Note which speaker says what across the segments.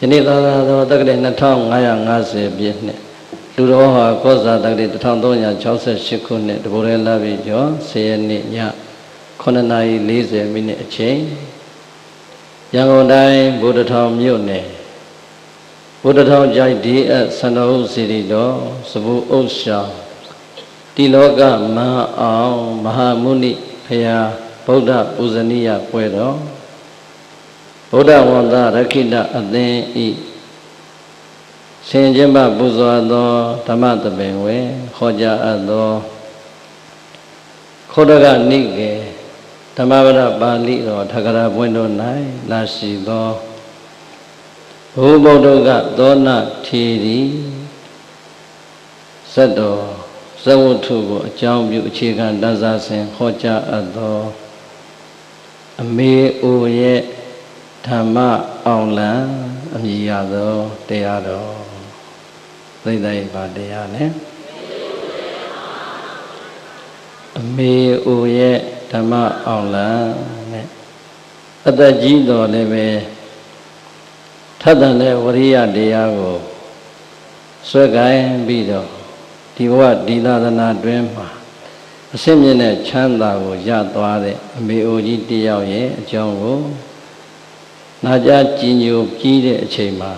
Speaker 1: ယနေ့သာသာသောတက္ကရာ2550ပြည့်နှစ်လူတော်ဟာကောဇာတက္ကရာ1368ခုနှစ်တဘူရဲလပြည့်ကျော်10ရက်နေ့ည9:40မိနစ်အချိန်ရန်ကုန်တိုင်းဗုဒ္ဓထောင်မြို့နယ်ဗုဒ္ဓထောင်ကြိုက်ဒီအစန္ဒဟုစီရီတော်စပူဥ္စာတိလောကမဟာအောင်မဟာမုနိဖရာဗုဒ္ဓပူဇနီယပွဲတော်ဗုဒ္ဓဝန္တရခိတအသင်းဤဆင်ကျင်းပပူဇော်သောဓမ္မသဘင်ဝေဟောကြားအပ်သောခောဒကနိကေဓမ္မပဒပါဠိတော်ထကရာပွင့်တော်၌လာရှိသောဘုဗုဒ္ဓကသောနာထေရီဇတ်တော်ဇဝတ္ထုကိုအကြောင်းပြုအခြေခံတန်းစားစဉ်ဟောကြားအပ်သောအမေအိုရဲ့ဓမ္မအောင်လံအမည်ရသောတရားတော်သိသိပါတရားနဲ့အမေအိုရဲ့ဓမ္မအောင်လံနဲ့အသက်ကြီးတော်လည်းပဲထပ်တဲ့ဝရိယတရားကိုဆွဲကိုင်းပြီးတော့ဒီဘဝဒီသာသနာတွင်မှာအစင်းမြင့်တဲ့ချမ်းသာကိုရသွားတဲ့အမေအိုကြီးတယောက်ရဲ့အကြောင်းကိုနာကြားကြည်ညိုပြီးတဲ့အချိန်မှာ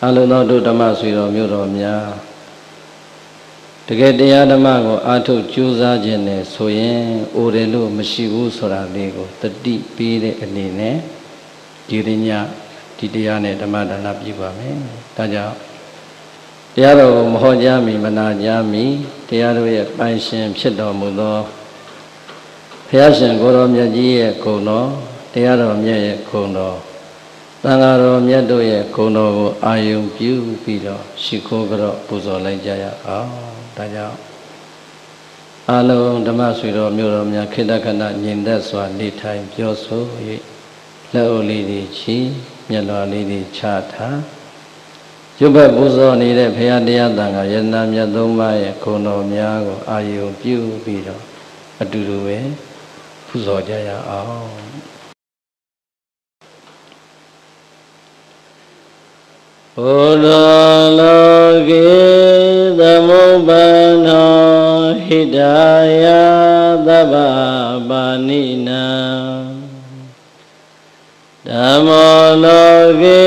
Speaker 1: အလုံးသောတို့ဓမ္မဆွေတော်မျိုးတော်များတကယ်တရားဓမ္မကိုအားထုတ်ကြိုးစားခြင်းနဲ့ဆိုရင်အိုတယ်လို့မရှိဘူးဆိုတာလေးကိုတတိပေးတဲ့အနေနဲ့ဒီရညဒီတရားနဲ့ဓမ္မဒါနပြုပါမယ်။ဒါကြောင့်တရားတော်ကိုမဟောကြားမီမနာကြားမီတရားတို့ရဲ့ပိုင်ရှင်ဖြစ်တော်မူသောဘုရားရှင်ကိုယ်တော်မြတ်ကြီးရဲ့ဂုဏ်တော်တရားတော်မြတ်ရဲ့ဂုဏ်တော်သံဃာတော်မြတ်တို့ရဲ့ဂုဏ်တော်ကိုအာယုံပြုပြီးတော့ရှိခိုးကြတော့ပူဇော်လိုက်ကြရအောင်ဒါကြောင့်အလုံးဓမ္မဆွေတော်မျိုးတော်များခေတ္တခဏညင်သက်စွာနေထိုင်ပြောဆို၍လက်အုပ်လေးတွေချီမျက်လွှာလေးတွေချထားရုပ်ဘက်ပူဇော်နေတဲ့ဘုရားတရားသံဃာယန္တာမြတ်သုံးပါးရဲ့ဂုဏ်တော်များကိုအာယုံပြုပြီးတော့အတူတူပဲပူဇော်ကြရအောင်ဘုရားလောကေသမုပ္ပန္နောဟိတာယသဗ္ဗပါဏိနံဓမ္မောလောကေ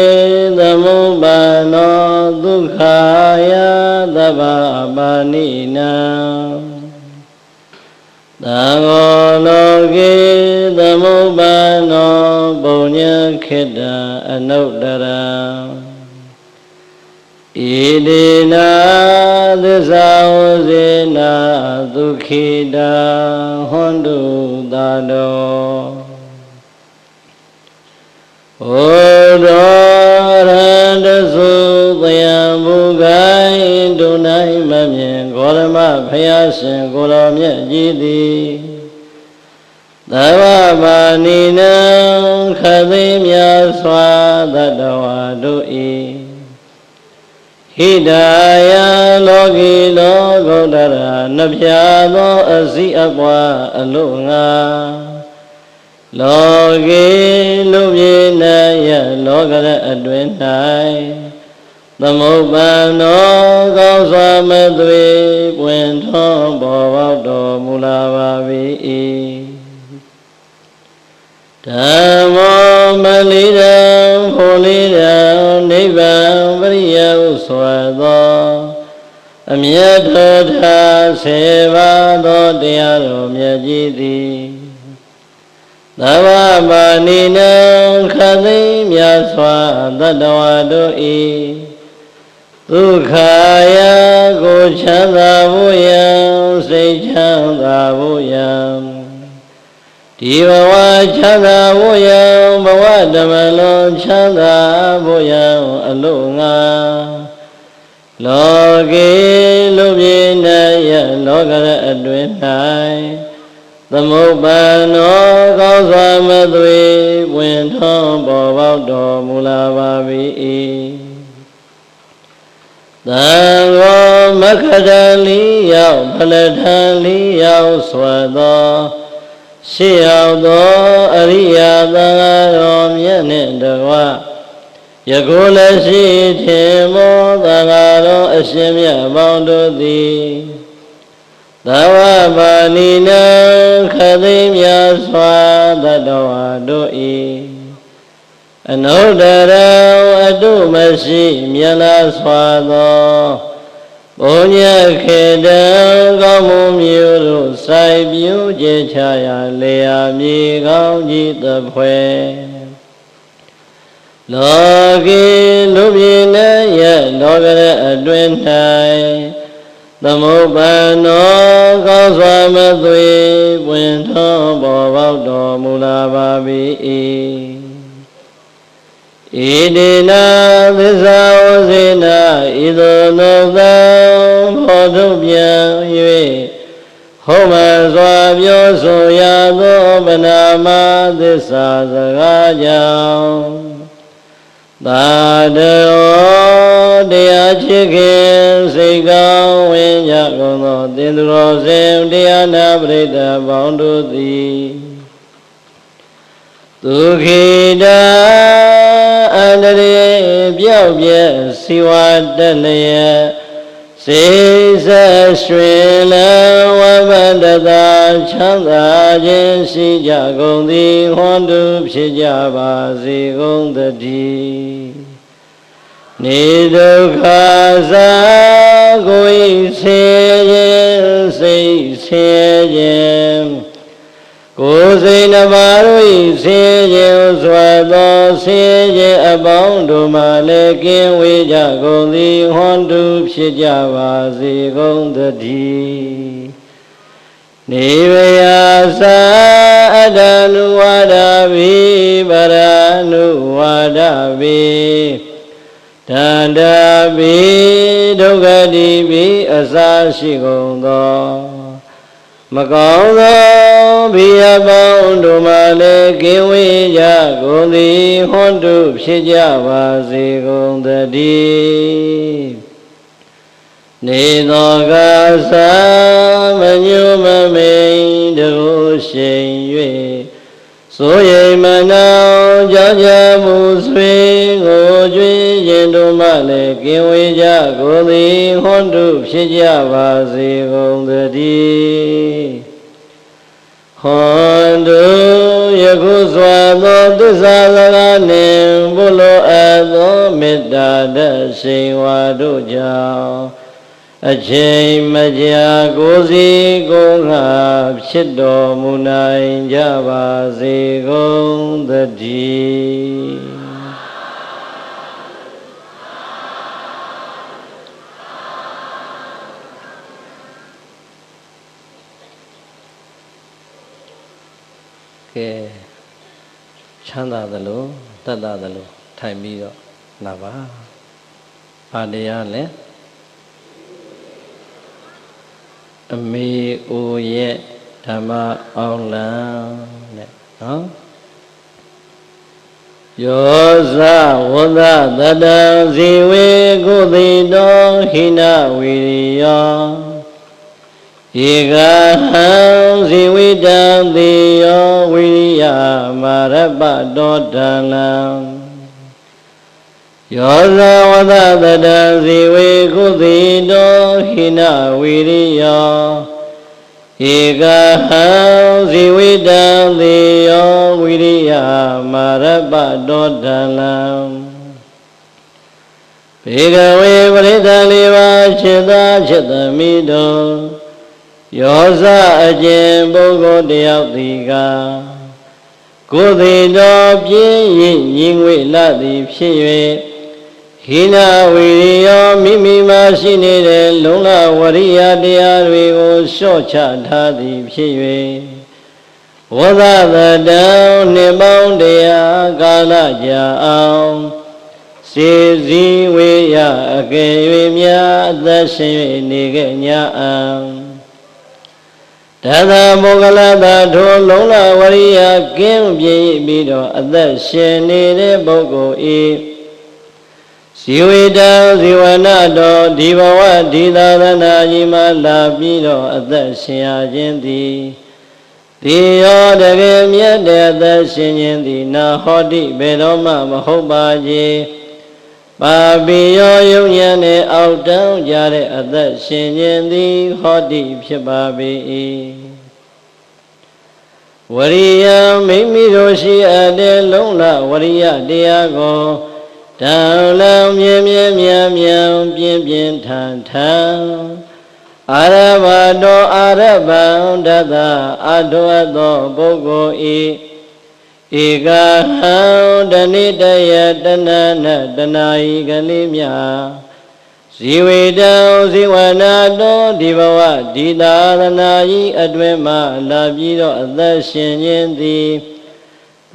Speaker 1: သမုပ္ပန္နောဒုက္ခာယသဗ္ဗပါဏိနံသံဃောလောကေသမုပ္ပန္နောပုညခေတ္တအနုတ္တရံဣတိနာသစ္စာဝဇေနာဒုက္ခိတာဟွန္တုသာတောဩတော်ရန္တသုသယံဘုဂိုင်းဒုနိုင်မမြင်ဂေါရမဘုရားရှင်ကိုယ်တော်မြတ်ကြီးသည်သဗ္ဗပါဏိနံခသိမြတ်စွာသတ္တဝါတို့၏ဟိတာယလောကီလောကုတ္တရာနှပြသောအစည်းအပွားအလို့ငါလောကီလူပြေနယလောကရအတွင်၌သမုပ္ပန္နောကောင်းစွာမသွေပွင့်ထွန်းပေါ်ပေါက်တော်မူလာပါ၏ဓမ္မောမလိတံဖို့လိတံနိဗ္ဗာန်ပရိယဟုဆိုသောအမြတ်တော်ထာဆေပါသောတရားတော်မြတ်ကြီးသည်သဗ္ဗပါဏိနံခသိမြတ်စွာသတ္တဝါတို့၏ဒုက္ခာယကိုချမ်းသာဖို့ယံစိတ်ချမ်းသာဖို့ယံဒီဘဝချမ်းသာဖို့ယံဘဝဓမ္မလုံးချမ်းသာဖို့ယံအလို့ငါလောကေလူပြေနယလောကရအတွင်၌သမုပ္ပန္နောကောင်းစွာမသွေဝင်ထွန်းပေါ်ပေါက်တော်မူလာပါ၏သံဃောမက္ခတလိရောက်ဖလထံလိရောက်ဆွသောရှေးရောက်သောအရိယာသံဃာတော်မြတ်နှင့်တကား ယခုလည်းရှိထင်မောသံဃာတော်အရှင်မြတ်ပေါင်းတို့သည်သဝပါဏိနံခသိမြတ်စွာတတ္တဝါတို့၏အနုတ္တရံအတုမရှိမြတ်လားစွာသောဘုံညခေတံကောင်းမှုမျိုးတို့စိုက်ပျိုးခြင်းချရာလေယာမြေကောင်းကြီးသဖွယ်လောကီလူပြည်နဲ့ရဲ့လောကရဲ့အတွင်း၌သမုပ္ပန္နောကောင်းစွာမသွေပွင့်ထွန်းပေါ်ပေါက်တော်မူလာပါ၏ဣတိနာသစ္စာဝစေနာဣသောနုသံဘောဓုပြန်၍ဟောမှစွာပြောဆိုရသောဗနာမသစ္စာစကားကြောင့်သာတရောတရားချစ်ခင်စိတ်ကောင်းဝင်ကြကုန်သောသင်္သူတော်စင်တရားနာပရိသတ်ပေါင်းတို့သည်ဒုက္ခိတာအန္တရေပြောက်ပြက်စီဝါတက်လျက်စေဆက်ရွှင်လန်းဝဗန္တတာချမ်းသာခြင်းရှိကြကုန်သည်ဟွန်တုဖြစ်ကြပါစေကုန်သတည်းနေဒုက္ခသာကိုယ်ဆင်းရဲစိတ်ဆင်းရဲကိုယ်စိတ်နှပါတို့၏ဆင်းရဲစွာသောဆင်းရဲအပေါင်းတို့မှလည်းကင်းဝေးကြကုန်သည်ဟွန်တုဖြစ်ကြပါစေကုန်သတည်းနေဝယသာအတ္တနုဝါဒဝိပရဏုဝါဒဝိတန္တဝိဒုက္ခတိဝိအစာရှိကုန်သောမကောင်းသောဘိယပေါင်းတို့မှလည်းကင်းဝေးကြကုန်သည်ဟွန်တုဖြစ်ကြပါစေကုန်သတည်းနေသောကသာမညုမမိန်တို့ရှိန်၍ဆိုရိမ်မနောကြောင့်ကြမှုဆွေကိုကျွေးခြင်းတို့မှလည်းကင်းဝေးကြကုန်သည်ဟွန်တုဖြစ်ကြပါစေကုန်သတည်းဟွန်တုယခုစွာသောသစ္စာစကားနှင့်ဘုလိုအပ်သောမေတ္တာတရှိန်ဝါတို့ကြောင့်အချိန်မကြာကိုယ်စီကိုယ်ငါဖြစ်တော်မူနိုင်ကြပါစေကုန်သတည်းကဲချမ်းသာသလိုတတ်တာသလိုထိုင်ပြီးတော့နာပါဘာတရားလဲအမေအိုရဲ့ဓမ္မအောင်လံတဲ့နော်ယောဇဝဒတတံဇီဝေကုသိတောဟိနဝိရိယောဧကဟံဇီဝိတံသေယောဝိရိယမာရပတောတံလံယောဇဝဒတတံဇီဝေကုသိတောဟိနဝိရိယောဧကဟံဇီဝိတံသေယောဝိရိယမာရပတောတံလံဘေကဝေပရိသလေးပါးจิตသာจิตသမီးတို့ယောဇအကျင့်ပုဂ္ဂိုလ်တယောက်သည်ကကိုယ်သိတော်ပြင်းရင်ညီငွေလာသည်ဖြစ်၍ဟိနဝိရိယောမိမိမှာရှိနေတဲ့လုံလဝရိယတရားတွေကိုလျှော့ချထားသည်ဖြစ်၍ဝသသတံနှစ်ပေါင်းတရားကာလကြာအောင်စေစည်းဝေယအကယ်၍များအသက်ရှင်၍နေခဲ့냐အံတသမောဂလတာထိုလုံလဝရိယကင်းပြည့်ပြီးတော့အသက်ရှင်နေတဲ့ပုဂ္ဂိုလ်ဤဇီဝေတံဇီဝနာတော်ဒီဘဝဒီသာသနာကြီးမှာလာပြီးတော့အသက်ရှင်ရခြင်းသည်ဒီရောတကယ်မြတ်တဲ့အသက်ရှင်ခြင်းသည်နာဟောတိဘယ်တော့မှမဟုတ်ပါကြီး ပါပိယောယုံဉာဏ်နှင့်အောက်တောင်းကြတဲ့အသက်ရှင်ခြင်းသည်ဟောတိဖြစ်ပါပေ၏ဝရိယမိမိတို့ရှိအပ်တဲ့လုံးလဝရိယတရားကိုတောင်းလောင်မြဲမြဲမြံမြံပြင်းပြင်းထန်ထန်အာရဘတောအာရဘံတသအထောအသောပုဂ္ဂိုလ်ဤဧကဟံတဏိတယတဏနတနာဤကလေးမြဇီဝေတံဇိဝနာတောဒီဘဝဒီသာသနာဤအတွင်မှလာပြီးတော့အသက်ရှင်ခြင်းသည်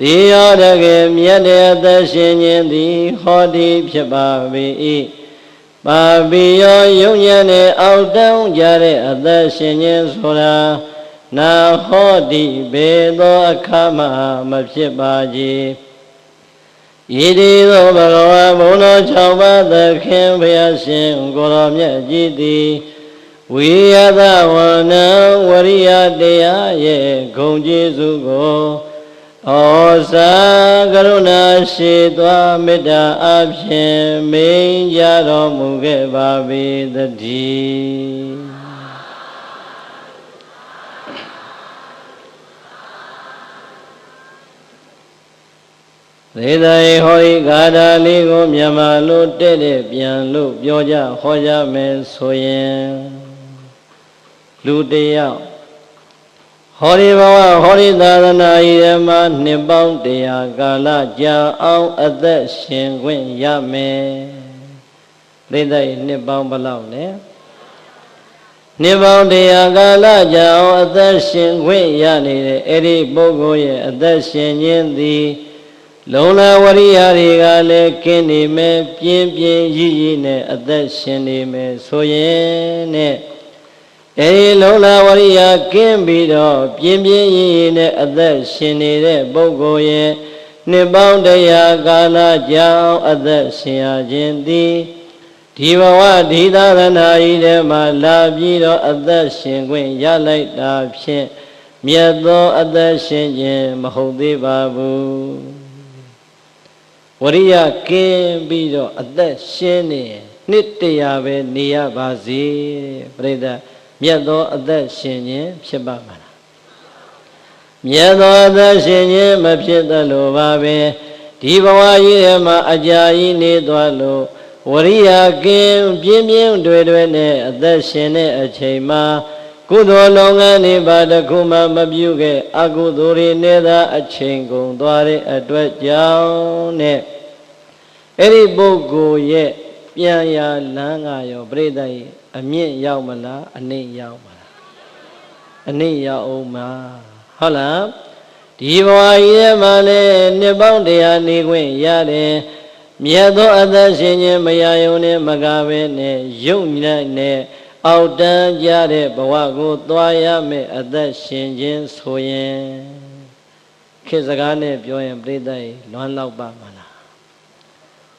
Speaker 1: ဒီရောတကယ်မြတ်တဲ့အသက်ရှင်ခြင်းသည်ဟောတိဖြစ်ပါပေ၏ပါပိယောယုံဉာဏ်နှင့်အောက်တောင်းကြတဲ့အသက်ရှင်ခြင်းဆိုတာနာဟောတိဘေသောအခါမှမဖြစ်ပါကြဤတိသောဘဂဝါဘုံတော်6ပါးသခင်ဘုရားရှင်ကိုရောမြတ်ကြီးသည်ဝိယသဝနံဝရိယတရားရဲ့ဂုဏ်ကျေးဇူးကိုဩဇာကရုဏာရှိသောမေတ္တာအဖြင့်မိန်ကြတော်မူခဲ့ပါပေသတည်းသေတယေဟောဤဂါထာလေးကိုမြန်မာလို့တဲ့ပြန်လို့ပြောကြဟောကြမယ်ဆိုရင်လူတယောက်ဟောဒီဘဝဟောဒီသာသနာဤထဲမှာနှစ်ပေါင်း100ကာလကြာအောင်အသက်ရှင်ခွင့်ရမယ်သေတယေနှစ်ပေါင်းဘယ်လောက်လဲနှစ်ပေါင်း100ကာလကြာအောင်အသက်ရှင်ခွင့်ရနေတဲ့အဲ့ဒီပုဂ္ဂိုလ်ရဲ့အသက်ရှင်ခြင်းသည်လုံလဝရိယတွေကလည်းကင်းနေမယ်ပြင်းပြင်းရည်ရည်နဲ့အသက်ရှင်နေမယ်ဆိုရင်နဲ့အဲဒီလုံလဝရိယကင်းပြီးတော့ပြင်းပြင်းရည်ရည်နဲ့အသက်ရှင်နေတဲ့ပုဂ္ဂိုလ်ရဲ့နှစ်ပေါင်း100ကာလကြာအောင်အသက်ရှင်ရခြင်းသည်ဒီဘဝဒီသာသနာဤထဲမှာလာပြီးတော့အသက်ရှင်ခွင့်ရလိုက်တာဖြင့်မြတ်သောအသက်ရှင်ခြင်းမဟုတ်သေးပါဘူးဝရိယကင်းပြီးတော့အသက်ရှင်နေနှစ်100ပဲနေရပါစေပြိဿမြတ်သောအသက်ရှင်ခြင်းဖြစ်ပါမလားမြတ်သောအသက်ရှင်ခြင်းမဖြစ်သလိုပါပဲဒီဘဝကြီးထဲမှာအကြာကြီးနေသွားလို့ဝရိယကင်းပြင်းပြင်းတွေ့နဲ့အသက်ရှင်တဲ့အချိန်မှာကုသိုလ်လုပ်ငန်းတွေဘာတစ်ခုမှမပြုခဲ့အကုသိုလ်တွေနဲ့သာအချိန်ကုန်သွားတဲ့အတွက်ကြောင့်နဲ့အဲ့ဒီပုဂ္ဂိုလ်ရဲ့ပြန်ရလန်းကရောပြိဿရဲ့အမြင့်ရောက်မလားအနှိမ့်ရောက်မလားအနှိမ့်ရောက်အောင်မှာဟုတ်လားဒီဘဝကြီးထဲမှာလည်းနှစ်ပေါင်း100နေခွင့်ရတယ်မြတ်သောအသက်ရှင်ခြင်းမရယုံနဲ့မကပဲနဲ့ယုံနိုင်နဲ့အောက်တန်းကြတဲ့ဘဝကိုသွားရမယ်အသက်ရှင်ခြင်းဆိုရင်ခေတ်စကားနဲ့ပြောရင်ပြိဿရဲ့လွမ်းလောက်ပါမလား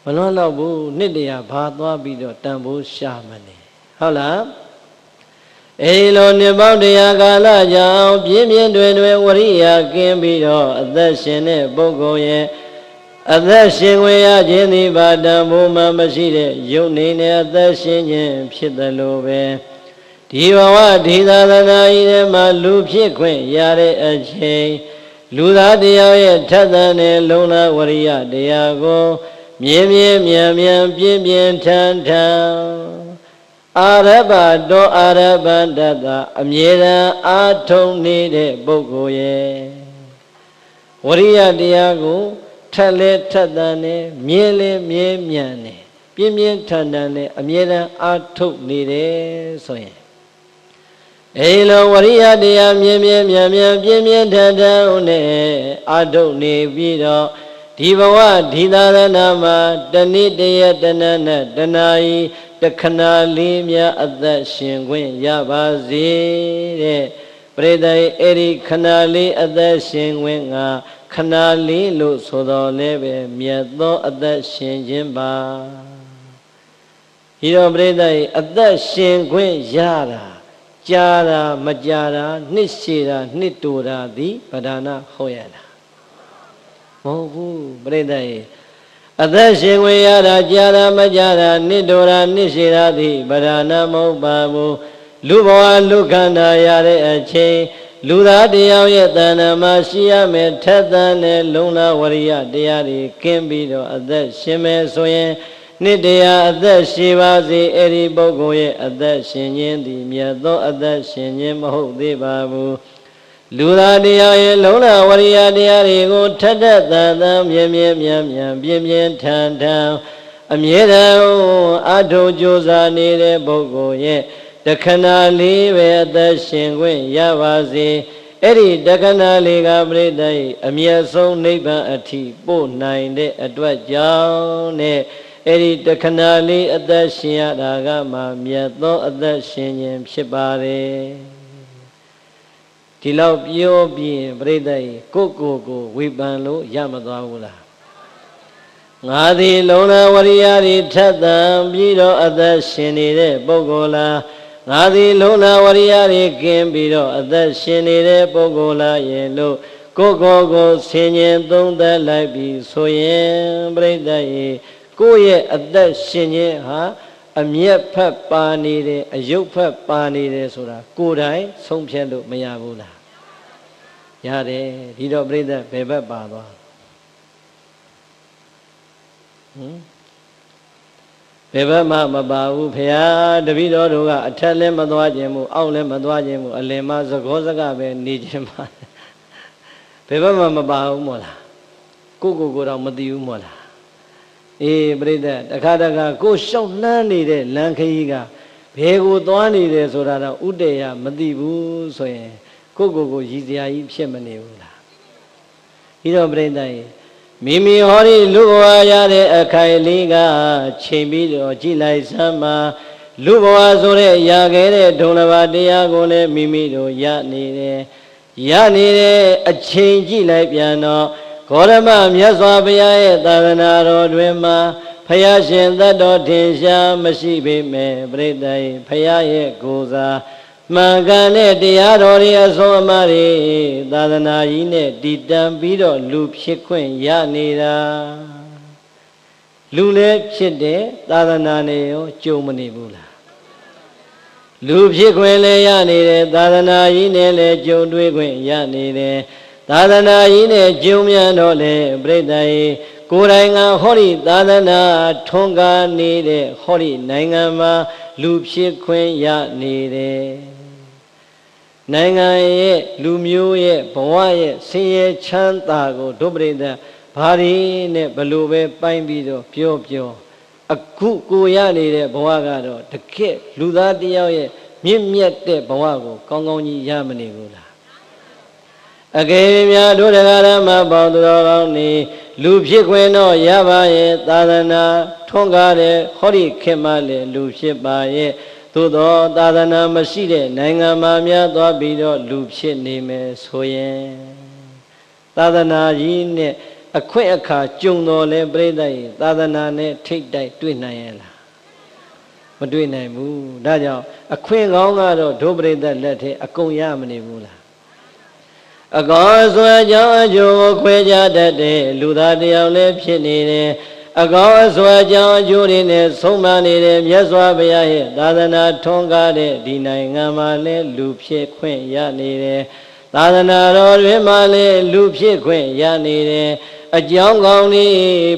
Speaker 1: မလွမ်းလောက်ဘူးနှစ်100ဘာသွားပြီးတော့တန်ဖိုးရှာမလဲဟုတ်လားအဲဒီလိုနှစ်ပေါင်း100ကာလကြောင့်ပြင်းပြင်းတွင်ဝရိယကင်းပြီးတော့အသက်ရှင်တဲ့ပုဂ္ဂိုလ်ရဲ့အသက်ရှင်ခွင့်ရခြင်းသည်ဘာတန်ဖိုးမှမရှိတဲ့ယုံနေတဲ့အသက်ရှင်ခြင်းဖြစ်တယ်လို့ပဲဒီဘဝဒီသာသနာဤထဲမှာလူဖြစ်ခွင့်ရတဲ့အချိန်လူသားတရားရဲ့ထက်သန်တဲ့လုံလဝရိယတရားကိုမြဲမြဲမြံမြံပြင်းပြင်းထန်ထန်အာရဘတောအာရဘန္တတအမြဲတမ်းအာထုံနေတဲ့ပုဂ္ဂိုလ်ရဲ့ဝရိယတရားကိုထက်လဲထက်သန်နေမြဲလဲမြဲမြံနေပြင်းပြင်းထန်ထန်နဲ့အမြဲတမ်းအာထုနေတယ်ဆိုရင်အဲဒီလိုဝရိယတရားမြဲမြဲမြံမြံပြင်းပြင်းထန်ထန်နဲ့အာထုနေပြီးတော့ဒီဘဝဒီသာသနာမှာတဏိတယတဏနဲ့တဏှာဤတခဏလေးများအသက်ရှင်ခွင့်ရပါစေတဲ့ပရိသေအဲ့ဒီခဏလေးအသက်ရှင်ခွင့်ကခဏလေးလို့ဆိုတော်လဲပဲမြတ်သောအသက်ရှင်ခြင်းပါဒီတော့ပရိသေအသက်ရှင်ခွင့်ရတာကြာတာမကြာတာနှစ်ရှည်တာနှစ်တူတာသည်ပဓာနာဟောရတာမဟုတ်ဘူးပြိဿရေ အသက်ရှင်ခွင့်ရတာကြာတာမကြာတာနှစ်တော်တာနှစ်ရှည်တာသည်ဗရဏမဟုတ်ပါဘူးလူဘဝလူခန္ဓာရတဲ့အချိန်လူသားတယောက်ရဲ့တဏ္ဍာမှာရှိရမယ်ထက်သန်တဲ့လုံလဝရိယတရားတွေကင်းပြီးတော့အသက်ရှင်မယ်ဆိုရင်နှစ်တရားအသက်ရှိပါစေအဲ့ဒီပုဂ္ဂိုလ်ရဲ့အသက်ရှင်ခြင်းသည်မြတ်သောအသက်ရှင်ခြင်းမဟုတ်သေးပါဘူးလူသားတရားရဲ့လုံလဝရိယတရားတွေကိုထက်ထက်သန်သန်မြဲမြဲမြံမြံပြင်းပြင်းထန်ထန်အမြဲတမ်းအထုကြိုးစားနေတဲ့ပုဂ္ဂိုလ်ရဲ့တခဏလေးပဲအသက်ရှင်ခွင့်ရပါစေအဲ့ဒီတခဏလေးကပြိတ္တိအမြတ်ဆုံးနိဗ္ဗာန်အထိပို့နိုင်တဲ့အတွက်ကြောင့်နဲ့အဲ့ဒီတခဏလေးအသက်ရှင်ရတာကမှမြတ်သောအသက်ရှင်ခြင်းဖြစ်ပါတယ်ဒီလောက်ပြောပြီးပြိတ္တိကိုဝေဖန်လို့ရမသွားဘူးလားငါသည်လုံလဝရိယတွေထက်သန်ပြီးတော့အသက်ရှင်နေတဲ့ပုဂ္ဂိုလ်လားငါသည်လုံလဝရိယတွေကင်းပြီးတော့အသက်ရှင်နေတဲ့ပုဂ္ဂိုလ်လားရဲ့လို့ကိုဆင်ញင်သုံးသပ်လိုက်ပြီးဆိုရင်ပြိတ္တိကိုယ့်ရဲ့အသက်ရှင်ခြင်းဟာအမျက်ဖက်ပါနေတယ်အယုတ်ဖက်ပါနေတယ်ဆိုတာကိုယ်တိုင်ဆုံးဖြတ်လို့မရဘူးလားရတယ်ဒီတော့ပြိတ္တိဘယ်ဘက်ပါသွားဘယ်ဘက်မှမပါဘူးဖေဟာတပည့်တော်တို့ကအထက်လည်းမသွားခြင်းဘူးအောက်လည်းမသွားခြင်းဘူးအလယ်မှာသကောစကပဲနေခြင်းပါဘယ်ဘက်မှမပါဘူးမို့လားကိုတော့မသိဘူးမို့လားအေးပြိတ္တတခါတခါကိုရှောက်နှမ်းနေတဲ့လမ်းခရီးကဘယ်ကိုသွားနေတယ်ဆိုတာတော့ဥတည်ရမသိဘူးဆိုရင်ကိုရည်စရာကြီးဖြစ်မနေဘူးလားဒီတော့ပြိတ္တမိမိဟောဒီလူဘဝရတဲ့အခိုင်လေးကချိန်ပြီးတော့ကြည်လိုက်စမ်းမှာလူဘဝဆိုတဲ့ရခဲ့တဲ့ဒုံလဘတရားကိုလည်းမိမိတို့ရနေတဲ့အချိန်ကြည်လိုက်ပြန်တော့ဂေါရမမြတ်စွာဘုရားရဲ့သာသနာတော်တွင်မှာဖယားရှင်သတ္တော်ထင်ရှားမရှိပေမဲ့ပြိတ္တိဖယားရဲ့ကိုယ်စားမှန်ကန်တဲ့တရားတော်တွေအဆုံးအမတွေသာသနာကြီးနဲ့တည်တံပြီးတော့လူဖြစ်ခွင့်ရနေတာလူလည်းဖြစ်တဲ့သာသနာနဲ့ရောကြုံမနေဘူးလားလူဖြစ်ခွင့်လည်းရနေတယ်သာသနာကြီးနဲ့လည်းကြုံတွေ့ခွင့်ရနေတယ်သာသနာကြီးနဲ့ကြုံမြန်တော့လေပြိတ္တိကိုယ်တိုင်ကဟောဒီသာသနာထွန်းကားနေတဲ့ဟောဒီနိုင်ငံမှာလူဖြစ်ခွင့်ရနေတယ်နိုင်ငံရဲ့လူမျိုးရဲ့ဘဝရဲ့ဆင်းရဲချမ်းသာကိုဒုပရိသဘာရီနဲ့ဘလို့ပဲပိုင်းပြီးတော့ပြောအခုကိုရနေတဲ့ဘဝကတော့တကယ့်လူသားတယောက်ရဲ့မြင့်မြတ်တဲ့ဘဝကိုကောင်းကောင်းကြီးရမနေဘူးလားအကယ်များတို့တရားဓမ္မပေါင်းသူတော်ကောင်းနေလူဖြစ်ခွင့်တော့ရပါရဲ့သာသနာထွန်းကားတဲ့ဟောဒီခေတ်မှလည်းလူဖြစ်ပါရဲ့သို့သောသာသနာမရှိတဲ့နိုင်ငံမှာများသွားပြီးတော့လူဖြစ်နေမယ်ဆိုရင်သာသနာကြီးနဲ့အခွင့်အခါကြုံတော်လဲပြိတ္တိသာသနာနဲ့ထိတ်တိုက်တွေ့နိုင်ရဲ့လားမတွေ့နိုင်ဘူးဒါကြောင့်အခွင့်ကောင်းကတော့ဒုပရိသတ်လက်ထဲအကုန်ရမနေဘူးလားအကောဆွဲကြောင့်အကျိုးကိုခွဲခြားတတ်တဲ့လူသားတယောက်လည်းဖြစ်နေတယ်အကောအစွာကြောင့်အကျိုးတွေနဲ့ဆုံးမနေတဲ့မြတ်စွာဘုရားရဲ့သာသနာထွန်းကားတဲ့ဒီနိုင်ငံမှာလည်းလူဖြစ်ခွင့်ရနေတယ်သာသနာတော်တွင်မှလည်းလူဖြစ်ခွင့်ရနေတယ်အကြောင်းကောင်းလေး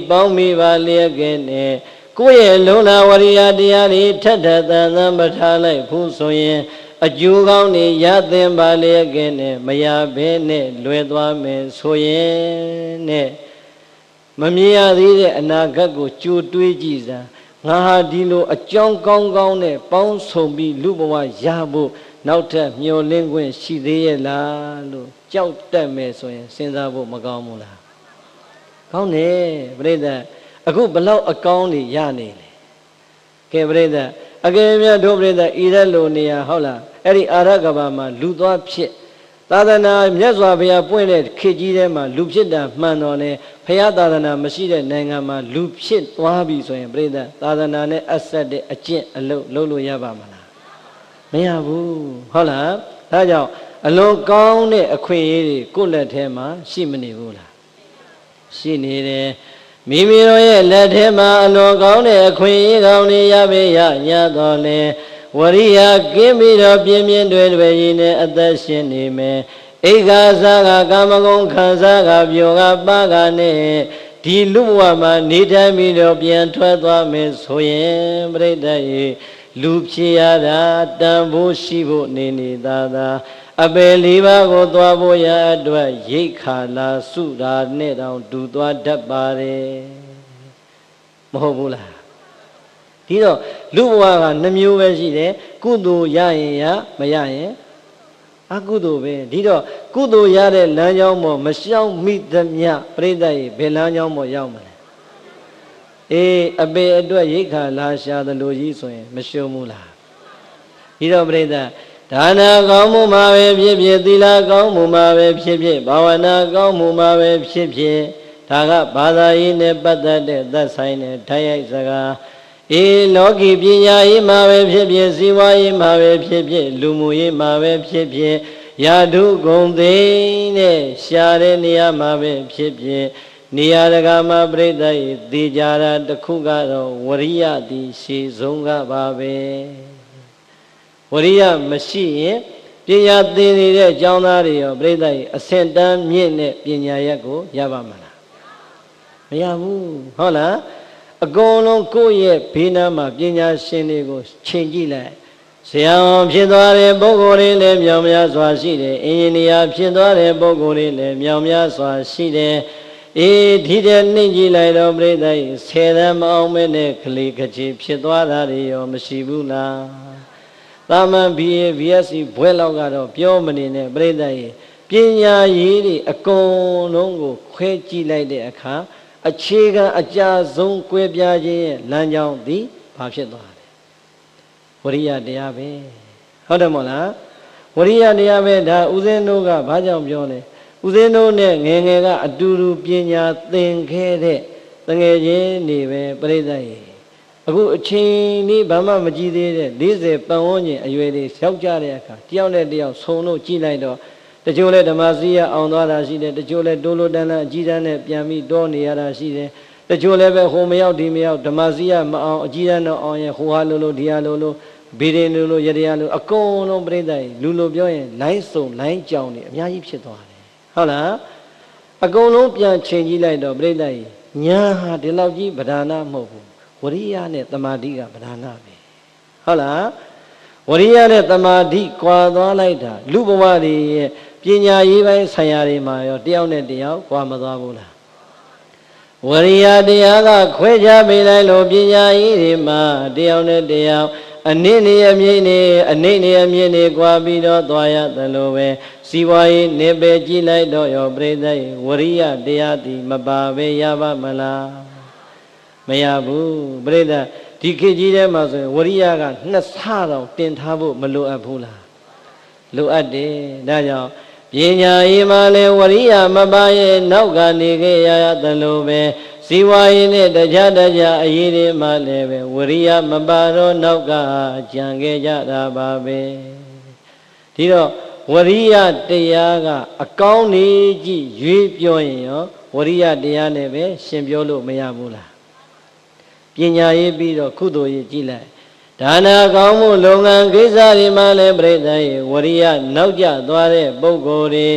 Speaker 1: ပေါင်းမိပါလျက်ကဲနဲ့ကိုယ့်ရဲ့လုံလဝရိယတရားတွေထက်ထက်သန်သန်မထားလိုက်ဘူးဆိုရင်အကျိုးကောင်းတွေရသင်ပါလျက်ကဲနဲ့မရဘဲနဲ့လွယ်သွားမယ်ဆိုရင်နဲ့မမြင်ရသေးတဲ့အနာဂတ်ကိုကြိုတွေးကြည့်စမ်းငါဟာဒီလိုအကြောင်းကောင်းကောင်းနဲ့ပေါင်းစုံပြီးလူဘဝရဖို့နောက်ထပ်မျှော်လင့်ခွင့်ရှိသေးရဲ့လားလို့ကြောက်တတ်မယ်ဆိုရင်စဉ်းစားဖို့မကောင်းဘူးလားကောင်းတယ်ပြိဿအခုဘလောက်အကောင်းတွေရနေလေကဲပြိဿအကယ်၍တို့ပြိဿဤတဲ့လိုနေရဟုတ်လားအဲ့ဒီအာရကဘာမှာလူသွားဖြစ်သာသနာမြတ်စွာဘုရားပွင့်တဲ့ခေတ်ကြီးထဲမှာလူဖြစ်တာမှန်တော်လဲဘုရားသာသနာမရှိတဲ့နိုင်ငံမှာလူဖြစ်သွားပြီဆိုရင်ပြိဿသာသနာနဲ့အဆက်တဲ့အကျင့်အလုပ်လုပ်လို့ရပါမလားမရဘူးဟုတ်လားဒါကြောင့်အလွန်ကောင်းတဲ့အခွင့်အရေးတွေကိုယ့်လက်ထဲမှာရှိမနေဘူးလားရှိနေတယ် မိမိတို့ရဲ့လက်ထဲမှာအလွန်ကောင်းတဲ့အခွင့်အရေးကောင်းတွေရပေရညတော်လဲဝရိယကင်းပြီးတော့ပြင်းပြင်းတွေရည်နဲ့အသက်ရှင်နေမယ်အိက္ခာစားကကာမဂုဏ်ခံစားကပျော်ကပါကနဲ့ဒီလူဘဝမှာနေထိုင်ပြီးတော့ပြန်ထွက်သွားမယ်ဆိုရင်ပြိတ္တရေလူဖြစ်ရတာတန်ဖို့ရှိဖို့နေနေသာအပယ်လေးပါးကိုသွားဖို့ရအတွက်ရိတ်ခါလာစုတာနဲ့တောင်တူသွားတတ်ပါတယ်မဟုတ်ဘူးလားဒီတော့လူဘဝကနှမျိုးပဲရှိတယ်ကုသိုလ်ရရင်ရမရရင်အကုသိုလ်ပဲဒီတော့ကုသိုလ်ရတဲ့လမ်းကြောင်းပေါ်မရှောင်မိသမျှပြိတ္တရေဘယ်လမ်းကြောင်းပေါ်ရောက်မလဲအေးအပေအတွက်ရိတ်ခါလာရှာသလိုကြီးဆိုရင်မရှုံးဘူးလားဒီတော့ပြိတ္တဒါနာကောင်းမှုမှာပဲဖြစ်ဖြစ်သီလကောင်းမှုမှာပဲဖြစ်ဖြစ်ဘာဝနာကောင်းမှုမှာပဲဖြစ်ဖြစ်ဒါကဘာသာရေးနဲ့ပတ်သက်တဲ့သက်ဆိုင်တဲ့ဓာတ်ရိုက်စကားအေးလောကီပညာရေးမှာပဲဖြစ်ဖြစ်စီးပွားရေးမှာပဲဖြစ်ဖြစ်လူမှုရေးမှာပဲဖြစ်ဖြစ်ယာတုဂုံသိနဲ့ရှားတဲ့နေရာမှာပဲဖြစ်ဖြစ်နေရာတကာမှာပြိတ္တရေသိကြတာတစ်ခုကတော့ဝရိယသည်ရှေးဆုံးကပါပဲဝရိယမရှိရင်ပညာသင်နေတဲ့အကြောင်းသားတွေရောပြိတ္တရေအဆင့်တန်းမြင့်တဲ့ပညာရက်ကိုရပါမလားမရဘူးဟုတ်လားအကုန်လုံးကိုယ့်ရဲ့ဘေးနားမှာပညာရှင်တွေကိုချိန်ကြည့်လိုက်ဆရာဖြစ်သွားတဲ့ပုဂ္ဂိုလ်တွေလည်းမြောင်များစွာရှိတယ်အင်ဂျင်နီယာဖြစ်သွားတဲ့ပုဂ္ဂိုလ်တွေလည်းမြောင်များစွာရှိတယ်အေးဒီတဲ့နှိမ့်ကြည့်လိုက်တော့ပြိတ္တရေဆယ်တန်းမအောင်မဲနဲ့ကလေးကကြီးဖြစ်သွားတာတွေရောမရှိဘူးလားသာမန် BA BSc ဘွဲလောက်ကတော့ပြောမနေနဲ့ပြိတ္တရေပညာရေးတွေအကုန်လုံးကိုခွဲကြည့်လိုက်တဲ့အခါအခြေခံအကြဆုံးကွဲပြားခြင်းရဲ့လမ်းကြောင်းသည်ဘာဖြစ်သွားလဲဝရိယတရားပဲဟုတ်တယ်မို့လားဝရိယတရားပဲဒါဦးဇင်းတို့ကဘာကြောင့်ပြောလဲဦးဇင်းတို့နဲ့ငယ်ငယ်ကအတူတူပညာသင်ခဲ့တဲ့တငယ်ချင်းတွေပဲပြိတ္တရေအခုအချိန်นี้ဘာမှမကြည့်သေးတဲ့40ပတ်ဝန်းကျင်အရွယ်တွေရောက်ကြတဲ့အခါတယောက်နဲ့တယောက်ဆုံလို့ကြည့်လိုက်တော့တချို့လဲဓမ္မစီရအောင်သွားတာရှိတယ်တချို့လဲတိုးလို့တန်းတန်းအကြီးတန်းနဲ့ပြန်ပြီးတောနေရတာရှိတယ်တချို့လဲပဲဟိုမရောက်ဒီမရောက်ဓမ္မစီရမအောင်အကြီးတန်းတော့အောင်ရင်ဟိုဟာလို့ဒီဟာလို့ဗီရင်လို့ရတရားလို့အကုန်လုံးပြိတ္တရေလူလိုပြောရင်လိုင်းစုံလိုင်းကြောင်နေအများကြီးဖြစ်သွားတယ်ဟုတ်လားအကုန်လုံးပြန်ချိန်ကြည့်လိုက်တော့ပြိတ္တရေညာဟာဒီလောက်ကြီးဗဒါနမဟုတ်ဘူးဝရိယနဲ့တမာတိကဗဒါနပဲဟုတ်လားဝရိယနဲ့တမာတိကွာသွားလိုက်တာလူဘဝတွေရဲ့ပညာရေးပိုင်းဆိုင်ရာတွေမှာရောတယောက်နဲ့တယောက်ကွာမသွားဘူးလားဝရိယတရားကခွဲခြားပေးလိုက်လို့ပညာရေးတွေမှာတယောက်နဲ့တယောက်အနည်းနေအမြင့်နေအနိမ့်နေအမြင့်နေကွာပြီးတော့သွားရသလိုပဲစီဝါရေးနေပဲကြည့်လိုက်တော့ရောပြိတ္တရေဝရိယတရားသည်မပါပဲရပါမလားမရဘူးပြိတ္တဒီခေတ်ကြီးထဲမှာဆိုရင်ဝရိယကနှစ်ဆတောင်တင်ထားဖို့မလိုအပ်ဘူးလားလိုအပ်တယ်ဒါကြောင့်ပညာရေးမှာလဲဝရိယမပါရဲ့နောက်ကနေခဲ့ရသလိုပဲစီဝါရေးနဲ့တခြားအရေးတွေမှာလည်းပဲဝရိယမပါတော့နောက်ကကြံခဲ့ကြတာပါပဲဒီတော့ဝရိယတရားကအကောင်းနေကြည့်ရွေးပြောရင်ရောဝရိယတရားနဲ့ပဲရှင်ပြောလို့မရဘူးလားပညာရေးပြီးတော့ကုသိုလ်ရေးကြည့်လိုက်ဒါနာကောင်းမှုလုပ်ငန်းကိစ္စတွေမှာလည်းပြိတ္တရေဝရိယနောက်ကျသွားတဲ့ပုဂ္ဂိုလ်တွေ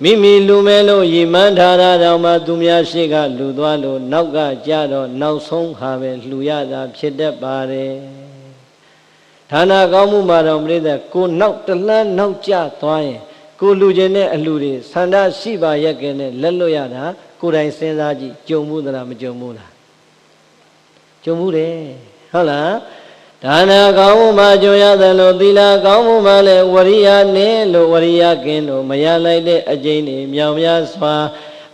Speaker 1: မိမိလူမဲလို့ရည်မှန်းထားတာတောင်မှသူများရှိကလူသွားလို့နောက်ကကြတော့နောက်ဆုံးဟာပဲလှူရတာဖြစ်တတ်ပါတယ်ဒါနာကောင်းမှုမှာတော့ပြိတ္တကိုနောက်တလန်းနောက်ကျသွားရင်ကိုလူချင်းတဲ့အလှူတွေဆန္ဒရှိပါရဲ့ကဲနဲ့လက်လွတ်ရတာကိုယ်တိုင်စဉ်းစားကြည့်ကြုံမှုသလားမကြုံဘူးလားကြုံမှုတယ်ဟုတ်လားဒါနာကောင်းမှုမှာကြုံရသလိုသီလကောင်းမှုမှာလည်းဝရိယနဲ့လို့ဝရိယကင်းလို့မရလိုက်တဲ့အကျင့်တွေမြောင်များစွာ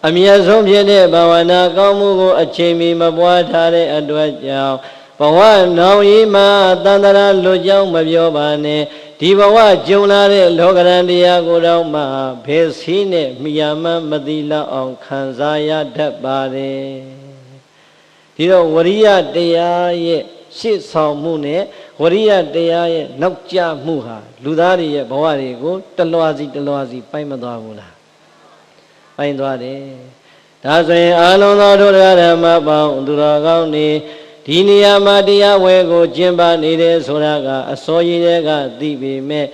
Speaker 1: အမြတ်ဆုံးဖြစ်တဲ့ဘာဝနာကောင်းမှုကိုအချိန်မီမပွားထားတဲ့အတွက်ကြောင့်ဘဝနောင်ရီမှာတန်တရာလွတ်ကြောင်းမပြောပါနဲ့ဒီဘဝကြုံလာတဲ့လောကရန်တရားကိုတော့မှဘယ်စီးနဲ့မိယာမမသိလောက်အောင်ခံစားရတတ်ပါတယ်ဒီတော့ဝရိယတရားရဲ့ရှေ့ဆောင်မှုနဲ့ဝရိယတရားရဲ့နောက်ကျမှုဟာလူသားတွေရဲ့ဘဝတွေကိုတလွာစီပိုင်းမသွားဘူးလားပိုင်းသွားတယ် ဒါဆိုရင်အာလုံးသောဒုရဓမ္မပေါင်းသူတော်ကောင်းနေဒီနေရာမှာတရားဝဲကိုကျင့်ပါနေတယ်ဆိုတာကအစောကြီးတဲ့ကသိပေမဲ့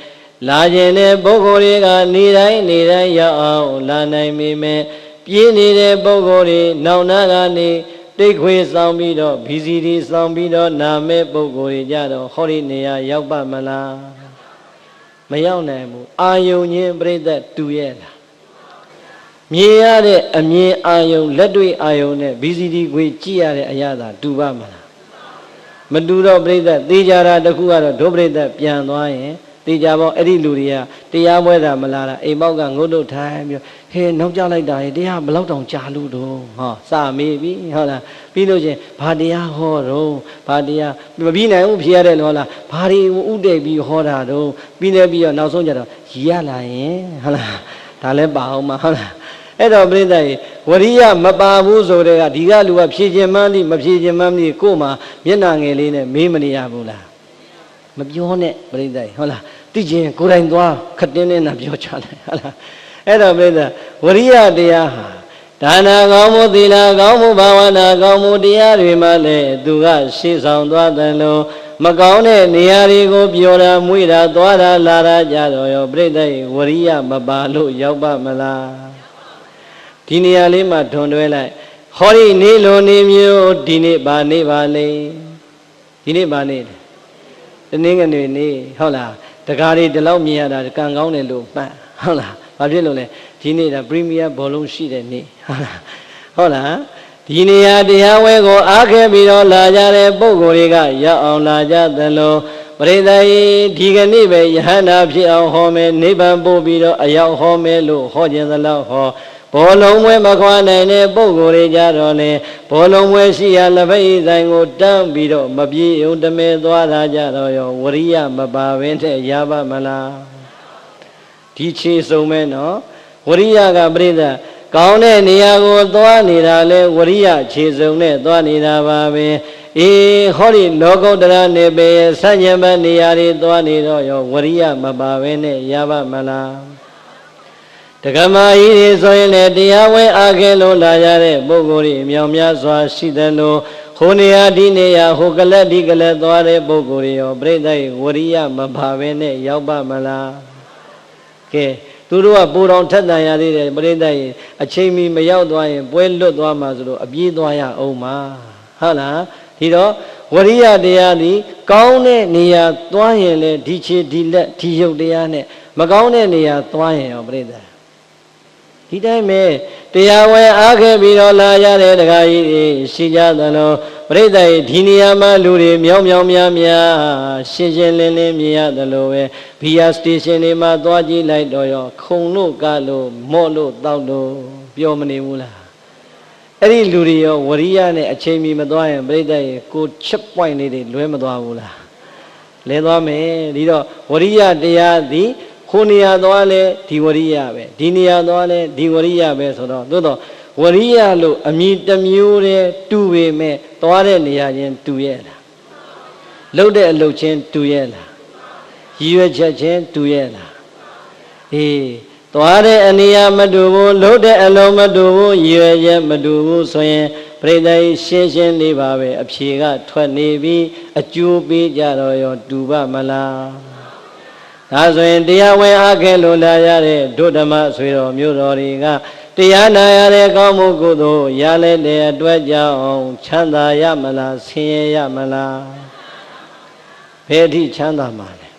Speaker 1: လာခြင်းတဲ့ပုဂ္ဂိုလ်တွေကနေတိုင်းရောက်အောင်လာနိုင်ပေမဲ့ပြေးနေတဲ့ပုဂ္ဂိုလ်တွေနောက်နာကနေတိတ်ခွေဆောင်ပြီးတော့ဗီစီဒီဆောင်ပြီးတော့နာမဲ့ပုဂ္ဂိုလ်တွေကြတော့ဟောဒီနေရာရောက်ပါမလားမရောက်နိုင်ဘူးအာယုံချင်းပြိဿတူရဲ့လားမြင်ရတဲ့အမြင်အာယုံလက်တွေ့အာယုံနဲ့ဗီစီဒီခွေကြည့်ရတဲ့အရာသာတူပါမလားမတူတော့ပြိဿသေချာတာတခုကတော့ဒုပြိဿပြန်သွားရင်တေချာပေါ့အဲ့ဒီလူတွေကတရားပွဲတာမလားအိမ်ပေါက်ကငုတ်တုတ်ထိုင်ပြီးဟဲနောက်ကြလိုက်တာတရားဘလောက်တောင်ကြာလို့တော့ဟောစမေးပြီဟုတ်လားပြီးလို့ချင်းဘာတရားဟောတော့ဘာတရားမပြီးနိုင်ဘူးဖြေရတယ်လို့ဟုတ်လားဘာတွေဥတည်ပြီးဟောတာတော့ပြီးနေပြီးတော့နောက်ဆုံးကြတော့ရည်ရလာရင်ဟုတ်လားဒါလည်းပါအောင်မဟုတ်လားအဲ့တော့ပြိဿရေဝရိယမပါဘူးဆိုတဲ့ကဒီကလူကဖြည့်ခြင်းမှန်းလိမဖြည့်ခြင်းမှန်းလိကို့မှာမျက်နှာငယ်လေးနဲ့မေးမနေရဘူးလားမပြောနဲ့ပြိဿရေဟုတ်လားသိချင်းကိုယ်တိုင်သွားခတ်တင်းနေတာပြောချလိုက်ဟုတ်လားအဲ့တော့ပြိဿဝရိယတရားဟာဒါနာကောင်းမှုသီလကောင်းမှုဘာဝနာကောင်းမှုတရားတွေမှလည်းသူကရှေ့ဆောင်သွားတယ်လို့မကောင်းတဲ့နေရာတွေကိုပြောတာမွေးတာသွားတာလာတာကြတော့ရောပြိဿရေဝရိယမပါလို့ရောက်ပါမလားဒီနေရာလေးမှာထွန်တွဲလိုက်ဟောဒီနေလိုနေမျိုးဒီနေ့ပါနေပါလေဒီနေ့ပါနေတနင်္ဂနွေနေ့ဟုတ်လားတကားတွေဒီလောက်မြင်ရတာကံကောင်းတယ်လို့မှတ်ဟုတ်လားဘာဖြစ်လို့လဲဒီနေ့ဒါပရီးမီးယားဘောလုံးရှိတဲ့နေ့ဟုတ်လားဒီနေရာတရားဝဲကိုအားခဲပြီးတော့လာကြတဲ့ပုဂ္ဂိုလ်တွေကရောက်အောင်လာကြသလိုပရိသတ်ဒီကနေ့ပဲယဟန္တာဖြစ်အောင်ဟောမယ်နိဗ္ဗာန်ပို့ပြီးတော့အရောက်ဟောမယ်လို့ဟောခြင်းသလောက်ဟောဘောလုံးဝဲမခွာနိုင်တဲ့ပုဂ္ဂိုလ်တွေကြတော့လေဘောလုံးဝဲရှိရလက်ဖက်ရည်ဆိုင်ကိုတန်းပြီးတော့မပြေုံတမဲသွားတာကြတော့ရောဝရိယမပါဘဲနဲ့ရပါမလားဒီခြေစုံမဲ့နော်ဝရိယကပြိဿကောင်းတဲ့နေရာကိုသွားနေတာလဲဝရိယခြေစုံနဲ့သွားနေတာပါပဲအေးဟောဒီလောကုတ္တရာနေပေဆန့်ကျင်ဘက်နေရာတွေသွားနေတော့ရောဝရိယမပါဘဲနဲ့ရပါမလားတက္ကမကြီးတွေဆိုရင်လည်းတရားဝဲအားခဲလို့လာကြတဲ့ပုဂ္ဂိုလ်တွေမြောင်များစွာရှိတယ်လို့ဟိုနေရာဒီနေရာဟိုကလက်ဒီကလက်သွားတဲ့ပုဂ္ဂိုလ်တွေရောပြိဿရဲ့ဝရိယမပါဘဲနဲ့ရောက်ပါမလားကဲသူတို့ကပူတော်ထက်တန်ရသေးတယ်ပြိဿရဲ့အချိန်မီမရောက်သွားရင်ပွဲလွတ်သွားမှာဆိုလို့အပြေးသွားရအောင်ပါဟုတ်လားဒီတော့ဝရိယတရားဒီကောင်းတဲ့နေရာသွားရင်လေဒီခြေဒီလက်ဒီရုပ်တရားနဲ့မကောင်းတဲ့နေရာသွားရင်ရောပြိဿဒီတိုင်းပဲတရားဝဲအားခဲ့ပြီးတော့လာရတဲ့တရားကြီးတွေရှိကြသလိုပြိဿရဲ့ဒီနေရာမှာလူတွေမြောင်းများရှင်းရှင်းလင်းမြင်ရသလိုပဲဘီယာစတေရှင်တွေမှာသွားကြည့်လိုက်တော့ရောခုံလို့ကလို့မော့လို့တောက်လို့ပြောမနေဘူးလားအဲ့ဒီလူတွေရောဝရိယနဲ့အချိန်မီမသွားရင်ပြိဿရဲ့ကိုချစ်ပွိုင်းလေးတွေလွဲမသွားဘူးလားလဲသွားမယ်ဒီတော့ဝရိယတရားသည်ခိုးနေရသွားလဲဒီဝရိယပဲဒီနေရာသွားလဲဒီဝရိယပဲဆိုတော့သို့တော့ဝရိယလို့အမည်တစ်မျိုးတည်းတူပေမဲ့သွားတဲ့နေရာချင်းတူရဲ့လားလှုပ်တဲ့အလုပ်ချင်းတူရဲ့လားရည်ရွယ်ချက်ချင်းတူရဲ့လားအေးသွားတဲ့အနေရာမတူဘူးလှုပ်တဲ့အလုပ်မတူဘူးရည်ရွယ်ချက်မတူဘူးဆိုရင်ပြိဿရှင်းလေးပါပဲအဖြေကထွက်နေပြီးအကျိုးပေးကြတော့ရောတူပါမလားဒါဆိုရင်တရားဝင်အားခဲလို့လာရတဲ့ဒုဓမ္မဆွေတော်မျိုးတော်တွေကတရားနာရတဲ့ကောင်းမှုကုသိုလ်ရလဲတဲ့အတွက်ကြောင့်ချမ်းသာရမလားဆင်းရဲရမလားဘယ်အထိချမ်းသာမှာလဲ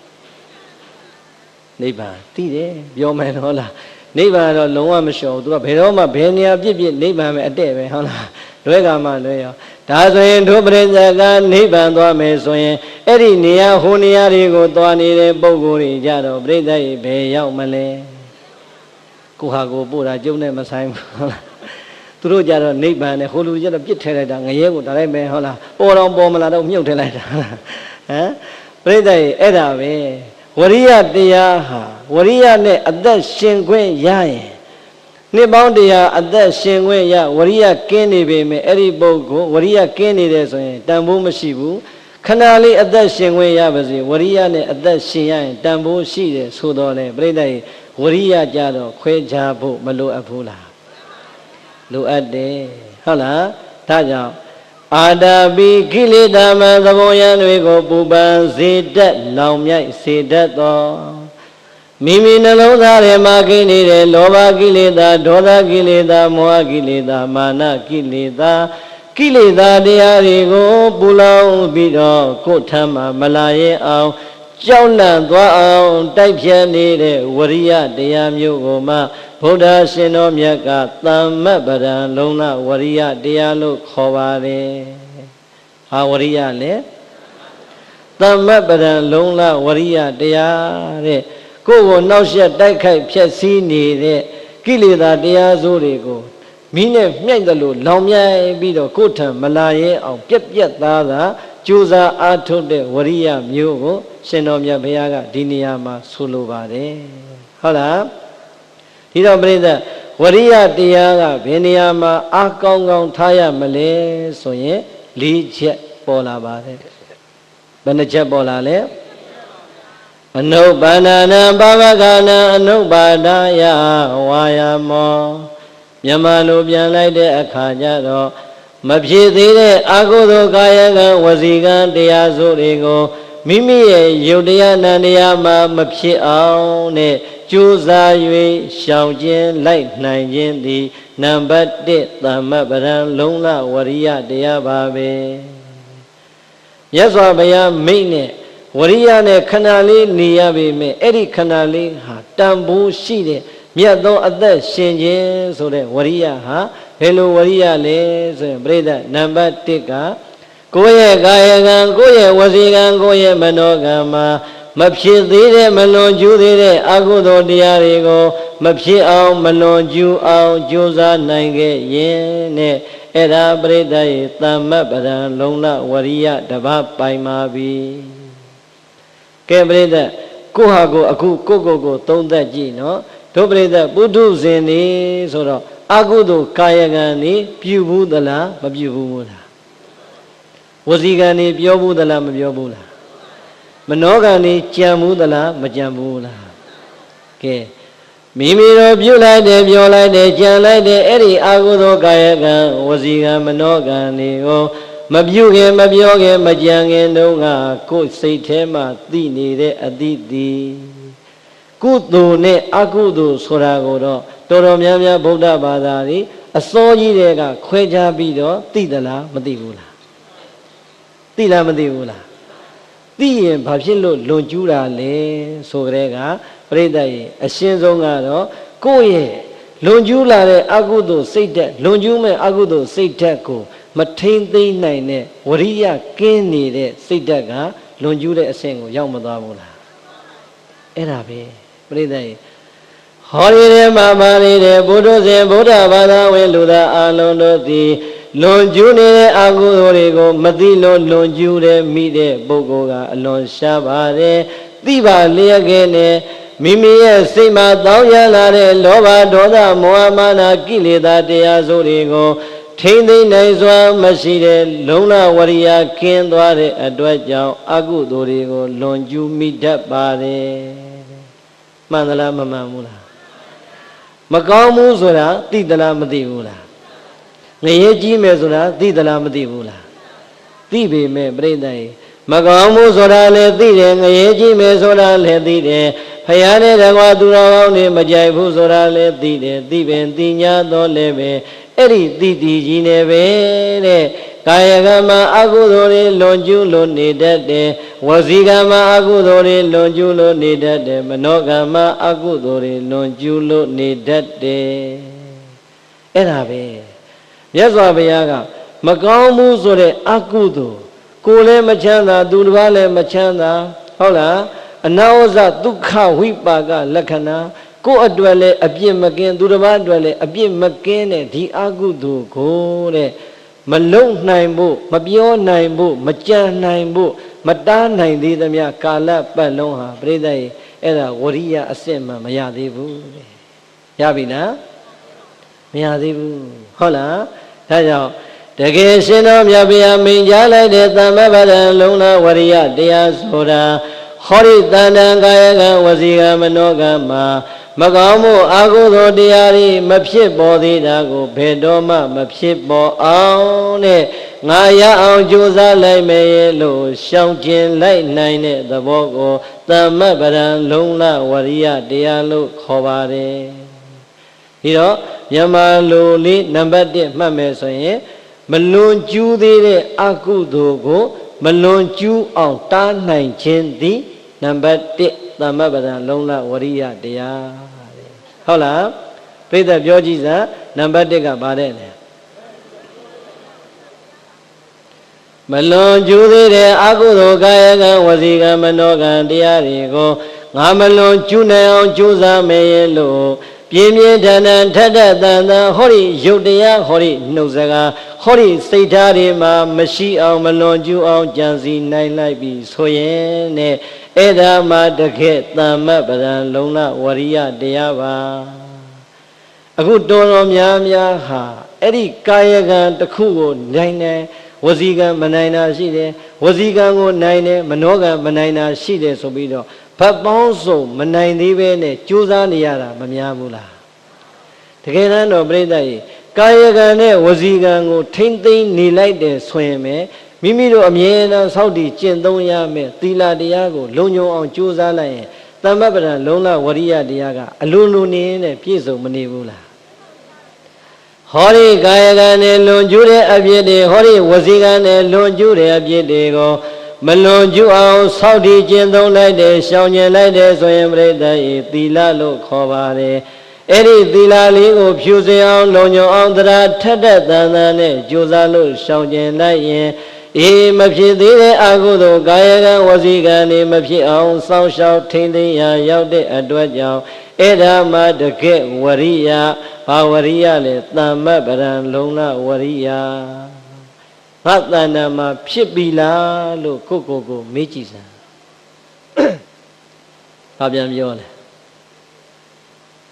Speaker 1: နိဗ္ဗာန်သိတယ်ပြောမယ်နော်လားနိဗ္ဗာန်တော့လုံးဝမလျှော်ဘူးသူကဘယ်တော့မှဘယ်နေရာပြည့်နိဗ္ဗာန်ပဲအတဲ့ပဲဟုတ်လားလွဲကမှလွဲရောဒါဆိုရင်ဒုပရိသတ်ကနိဗ္ဗာန်သွားမယ်ဆိုရင်အဲ့ဒီနေရာဟိုနေရာတွေကိုသွားနေတဲ့ပုဂ္ဂိုလ်တွေကြတော့ပရိသတ်ရေဘယ်ရောက်မလဲကိုဟာကိုပို့တာကျုံနဲ့မဆိုင်ဘူးဟုတ်လားသူတို့ကြတော့နိဗ္ဗာန်နဲ့ဟိုလူကြတော့ပြစ်ထဲလိုက်တာငရဲကိုဒါလိုက်ပဲဟုတ်လားပေါ်တော့ပေါ်မလာတော့မြုပ်ထဲလိုက်တာဟမ်ပရိသတ်ရေအဲ့ဒါပဲဝရိယတရားဟာဝရိယနဲ့အသက်ရှင်ခွင့်ရရင်နှစ်ပေါင်းတရားအသက်ရှင်ခွင့်ရဝရိယကင်းနေပေမဲ့အဲ့ဒီပုဂ္ဂိုလ်ဝရိယကင်းနေတယ်ဆိုရင်တန်ဖိုးမရှိဘူးခဏလေးအသက်ရှင်ခွင့်ရပါစေဝရိယနဲ့အသက်ရှင်ရရင်တန်ဖိုးရှိတယ်ဆိုတော့လေပြိဿရေဝရိယကြတော့ခွဲခြားဖို့မလိုအပ်ဘူးလား လိုအပ်တယ်ဟုတ်လားဒါကြောင့်အာတာပိကိလေသာမသဘောယံတွေကိုပူပန်စေတတ်လောင်မြိုက်စေတတ်သောမိမိနှလုံးသားထဲမှာကိနေတဲ့လောဘကိလေသာဒေါသကိလေသာမောဟကိလေသာမာနကိလေသာကိလေသာတရားတွေကိုပူလောင်ပြီးတော့ကိုယ်ထမ်းမှာမလာရင်အောင်ကြောက်လန့်သွားအောင်တိုက်ဖြတ်နေတဲ့ဝရိယတရားမျိုးကိုမှဗုဒ္ဓရှင်တော်မြတ်ကသမ္မပဒံလုံလဝရိယတရားလို့ခေါ်ပါတယ်။ဟာဝရိယလေသမ္မပဒံလုံလဝရိယတရားတဲ့ကိုယ်ကိုနှောက်ယှက်တိုက်ခိုက်ဖျက်ဆီးနေတဲ့ကိလေသာတရားစိုးတွေကိုမိနဲ့မြှိုက်တယ်လို့လောင်မြိုက်ပြီးတော့ကိုယ်ထံမလာရဲအောင်ပြက်ပြက်သားသာကြိုးစားအားထုတ်တဲ့ဝရိယမျိုးကိုရှင်တော်မြတ်ဘုရားကဒီနေရာမှာဆိုလိုပါတယ်ဟုတ်လားဒီတော့ပြိဿဝရိယတရားကဘယ်နေရာမှာအားကောင်းကောင်းထားရမလဲဆိုရင်၄ချက်ပေါ်လာပါတယ်ဘယ်နှချက်ပေါ်လာလဲအနုပါဒနာပါဝကနာအနုပါဒယဝါယမောမြန်မာလိုပြန်လိုက်တဲ့အခါကျတော့မဖြစ်သေးတဲ့အကုသိုလ်ကာယကံဝစီကံတရားစုတွေကိုမိမိရဲ့ယုတ်တရားနံတရားမှာမဖြစ်အောင်နဲ့ကြိုးစား၍ရှောင်ခြင်းလိုက်နိုင်ခြင်းသည်နံပါတ်1သမ္မပဒံလုံလဝရိယတရားပါပဲမြတ်စွာဘုရားမိန့်နဲ့ဝရိယနဲ့ခဏလေးနေရပေမဲ့အဲ့ဒီခဏလေးဟာတန်ဖိုးရှိတဲ့မြတ်သောအသက်ရှင်ခြင်းဆိုတဲ့ဝရိယဟာဘယ်လိုဝရိယလဲဆိုရင်ပြိဿနံပါတ်1ကကိုယ့်ရဲ့ကာယကံကိုယ့်ရဲ့ဝစီကံကိုယ့်ရဲ့မနောကံမှာမဖြစ်သေးတဲ့မလွန်ကျူးသေးတဲ့အကုသိုလ်တရားတွေကိုမဖြစ်အောင်မလွန်ကျူးအောင်ကြိုးစားနိုင်ခဲ့ရင်နဲ့အဲ့ဒါပြိဿရဲ့သမ္မပဒံလုံလဝရိယတပတ်ပိုင်ပါပြီကဲပြိဿကိုဟာကိုအခုကိုသုံးသက်ကြည့်နော်တို့ပြိဿပုထုဇဉ်နေဆိုတော့အကုသိုလ်ကာယကံနေပြုဘူးသလားမပြုဘူးလားဝစီကံနေပြောဘူးသလားမပြောဘူးလားမနောကံနေကြံဘူးသလားမကြံဘူးလားကဲမိမိတို့ပြုလိုက်တယ်ပြောလိုက်တယ်ကြံလိုက်တယ်အဲ့ဒီအကုသိုလ်ကာယကံဝစီကံမနောကံတွေကိုမပြုခင်မပြောခင်မကြံခင်တုန်းကကိုယ်စိတ်ထဲမှာသိနေတဲ့အသည့်ဒီကုသိုလ်နဲ့အကုသိုလ်ဆိုတာကိုတော့တော်တော်များများဗုဒ္ဓဘာသာတွေအစောကြီးတွေကခွဲခြားပြီးတော့သိသလားမသိဘူးလားသိလားမသိဘူးလားသိရင်ဘာဖြစ်လို့လွန်ကျူးတာလဲဆိုကြတဲ့ကပြိဿရဲ့အရှင်းဆုံးကတော့ကိုယ့်ရဲ့လွန်ကျူးလာတဲ့အကုသိုလ်စိတ်ဓာတ်လွန်ကျူးမဲ့အကုသိုလ်စိတ်ဓာတ်ကိုမထိမ့်သိမ့်နိုင်တဲ့ဝရိယကင်းနေတဲ့စိတ်ဓာတ်ကလွန်ကျူးတဲ့အဆင့်ကိုရောက်မသွားဘူးလားအဲ့ဒါပဲပြိဿရဲ့ဟောရတဲ့မှာပါနေတဲ့ဘုဒ္ဓဇင်ဗုဒ္ဓဘာသာဝင်လူသားအလုံးတို့သည်လွန်ကျူးနေတဲ့အကုသိုလ်တွေကိုမသိလို့လွန်ကျူးတဲ့မိတဲ့ပုဂ္ဂိုလ်ကအလွန်ရှားပါတယ်သိပါလျက်ခဲ့နဲ့မိမိရဲ့စိတ်မှာတောင်းရလာတဲ့လောဘဒေါသမောဟမာနကိလေသာတရားစုတွေကိုထိမ့်သိမ့်နိုင်စွာမရှိတဲ့လုံလဝရိယကင်းသွားတဲ့အတွက်ကြောင့်အကုသိုလ်တွေကိုလွန်ကျူးမိတတ်ပါတယ်မှန်သလားမမှန်ဘူးလားမကောင်းဘူးဆိုတာသိသလားမသိဘူးလားငရဲကြီးမယ်ဆိုတာသိသလားမသိဘူးလားသိပေမဲ့ပြိဿရေမကောင်းဘူးဆိုတာလည်းသိတယ်ငရဲကြီးမယ်ဆိုတာလည်းသိတယ်ဖယားနဲ့တကွာသူတော်ကောင်းတွေမကြိုက်ဘူးဆိုတာလည်းသိတယ်သိပင်သိညာတော့လည်းပဲအဲ့ဒီသိတည်ကြီးနေပဲတဲ့ကာယကံမှာအကုသိုလ်တွေလွန်ကျူးလို့နေတတ်တယ်ဝစီကံမှာအကုသိုလ်တွေလွန်ကျူးလို့နေတတ်တယ်မနောကံမှာအကုသိုလ်တွေလွန်ကျူးလို့နေတတ်တယ်အဲ့ဒါပဲမြတ်စွာဘုရားကမကောင်းမှုဆိုတဲ့အကုသိုလ်ကိုယ်လည်းမချမ်းသာသူတစ်ပါးလည်းမချမ်းသာဟုတ်လားအနာဝဇဒုက္ခဝိပါကလက္ခဏာကိုယ်အတွက်လည်းအပြစ်မကင်းသူတစ်ပါးအတွက်လည်းအပြစ်မကင်းတဲ့ဒီအကုသိုလ်ကိုတဲ့မလုံနိုင်ဖို့မပြောနိုင်ဖို့မကြံနိုင်ဖို့မတားနိုင်သေးသမျှကာလပတ်လုံးဟာပြိဿရေအဲ့ဒါဝရိယအစစ်မှမရသေးဘူးတဲ့ရပြီလားမရသေးဘူးဟုတ်လားဒါကြောင့်တကယ်ရှင်တော်မြတ်ဘုရားမိန့်ကြားလိုက်တဲ့သမ္မပဒံလုံလဝရိယတရားဆိုတာဟောရိတန္တံကာယကံဝစီကံမနောကံမှာမ မကောင်းမှုအာဟုသောတရားတွေမဖြစ်ပေါ်သေးတာကိုဘယ်တော့မှမဖြစ်ပေါ်အောင်တဲ့ငါရအောင်ကြိုးစားလိုက်မယ်လို့ရှောင်ကျဉ်လိုက်နိုင်တဲ့သဘောကိုသမ္မပဒံလုံလဝရိယတရားလို့ခေါ်ပါတယ်ဒီတော့မြန်မာလိုလေးနံပါတ်1မှတ်မယ်ဆိုရင်မလွန်ကျူးသေးတဲ့အကုသိုလ်ကိုမလွန်ကျူးအောင်တားနိုင်ခြင်းသည်နံပါတ်1သမ္မပဒံလုံလဝရိယတရားဟုတ်လားပြိဿပြောကြည့်စမ်းနံပါတ်1ကဘာတဲ့လဲမလွန်ကျူးသေးတဲ့အကုသိုလ်ကာယကံဝစီကံမနောကံတရားတွေကိုငါမလွန်ကျူးနိုင်အောင်ကြိုးစားမယ်လို့ပြင်းပြင်းထန်ထန်ထက်ထက်တန်တန်ဟောဒီရုပ်တရားဟောဒီနှုတ်စကားဟောဒီစိတ်ဓာတ်တွေမှာမရှိအောင်မလွန်ကျူးအောင်ကြံစည်နိုင်လိုက်ပြီဆိုရင်နဲ့အဲ့ဒါမှတကယ်သမ္မပဒံလုံလဝရိယတရားပါအခုတော်တော်များများဟာအဲ့ဒီကာယကံတစ်ခုကိုနိုင်တယ်ဝစီကံမနိုင်တာရှိတယ်ဝစီကံကိုနိုင်တယ်မနောကံမနိုင်တာရှိတယ်ဆိုပြီးတော့ဘတ်ပေါင်းစုံမနိုင်သေးပဲနဲ့ကြိုးစားနေရတာမများဘူးလားတကယ်တမ်းတော့ပြိဿကြီးကာယကံနဲ့ဝစီကံကိုထိမ့်သိမ့်နေလိုက်တယ်ဆိုရင်ပဲမိမိတို့အမြဲတမ်းစောင့်တည်ကျင့်သုံးရမယ်သီလတရားကိုလုံခြုံအောင်ကြိုးစားလိုက်ရင်သမ္မပဒံလုံလဝရိယတရားကအလိုလိုနေနဲ့ပြည့်စုံမနေဘူးလားဟောဒီကာယကံနဲ့လွန်ကျူးတဲ့အပြစ်တွေဟောဒီဝစီကံနဲ့လွန်ကျူးတဲ့အပြစ်တွေကိုမလွန်ကျူးအောင်စောင့်တည်ကျင့်သုံးလိုက်တယ်ရှောင်ကျဉ်လိုက်တယ်ဆိုရင်ပြိဿ၏သီလလို့ခေါ်ပါတယ်အဲ့ဒီသီလလေးကိုဖြူစင်အောင်လုံခြုံအောင်တရားထက်တဲ့တန်တန်နဲ့ကြိုးစားလို့ရှောင်ကျဉ်လိုက်ရင်အေးမဖြစ်သေးတဲ့အကုသိုလ်ကာယကံဝစီကံတွေမဖြစ်အောင်စောင့်ရှောက်ထိန်းသိမ်းရာရောက်တဲ့အတွက်ကြောင့်အဲ့ဒါမှတကယ်ဝရိယဘာဝရိယလဲသမ္မပဒံလုံလဝရိယငါတဏ္ဍာမှာဖြစ်ပြီလားလို့ကိုမေးကြည့်စမ်းဘာပြန်ပြောလဲ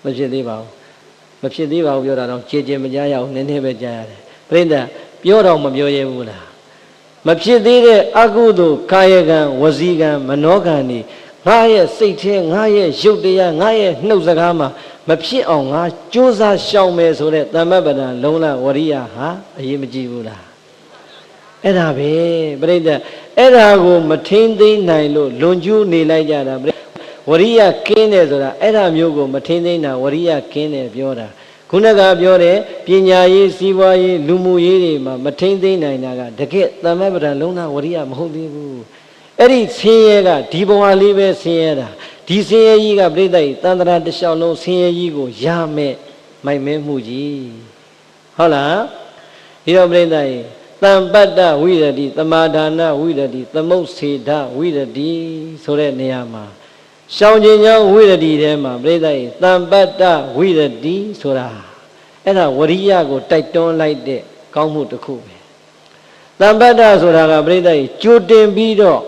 Speaker 1: မဖြစ်သေးပါဘူးမဖြစ်သေးပါဘူးပြောတာတော့ခြေခြေမကြားရအောင်နည်းနည်းပဲကြားရတယ်ပြိဿပြောတော့မပြောရဘူးလားမဖြစ်သေးတဲ့အကုသိုလ်ကာယကံဝစီကံမနောကံတွေငါရဲ့စိတ်ထဲငါရဲ့ရုပ်တရားငါရဲ့နှုတ်စကားမှာမဖြစ်အောင်ငါကြိုးစားရှောင်မယ်ဆိုတဲ့သမ္မပဒံလုံလဝရိယဟာအရေးမကြီးဘူးလားအဲ့ဒါပဲပြိဿအဲ့ဒါကိုမထိမ့်သိမ့်နိုင်လို့လွန်ကျူးနေလိုက်ကြတာဝရိယကင်းတယ်ဆိုတာအဲ့ဒါမျိုးကိုမထိမ့်သိမ့်တာဝရိယကင်းတယ်ပြောတာခုနကပြောတဲ့ပညာရေးစီးပွားရေးလူမှုရေးတွေမှာမထိမ့်သိမ့်နိုင်တာကတကယ်သမ္မပဒံလုံလဝရိယမဟုတ်သေးဘူးအဲ့ဒီဆင်းရဲကဒီဘဝလေးပဲဆင်းရဲတာဒီဆင်းရဲကြီးကပြိဿကြီးတန်ត្រာတစ်လျှောက်လုံးဆင်းရဲကြီးကိုရမဲ့မိုက်မဲမှုကြီးဟုတ်လားဒီတော့ပြိဿကြီးတမ္ပတ္တဝိရတိသမာဒါနဝိရတိသမုတ်စေဒဝိရတိဆိုတဲ့နေရာမှာရှောင်ကျင်ကြောင်းဝိရတိထဲမှာပြိဿကြီးတမ္ပတ္တဝိရတိဆိုတာအဲ့ဒါဝရိယကိုတိုက်တွန်းလိုက်တဲ့ကောင်းမှုတစ်ခုပဲတမ္ပတ္တဆိုတာကပြိဿကြီးကြိုတင်ပြီးတော့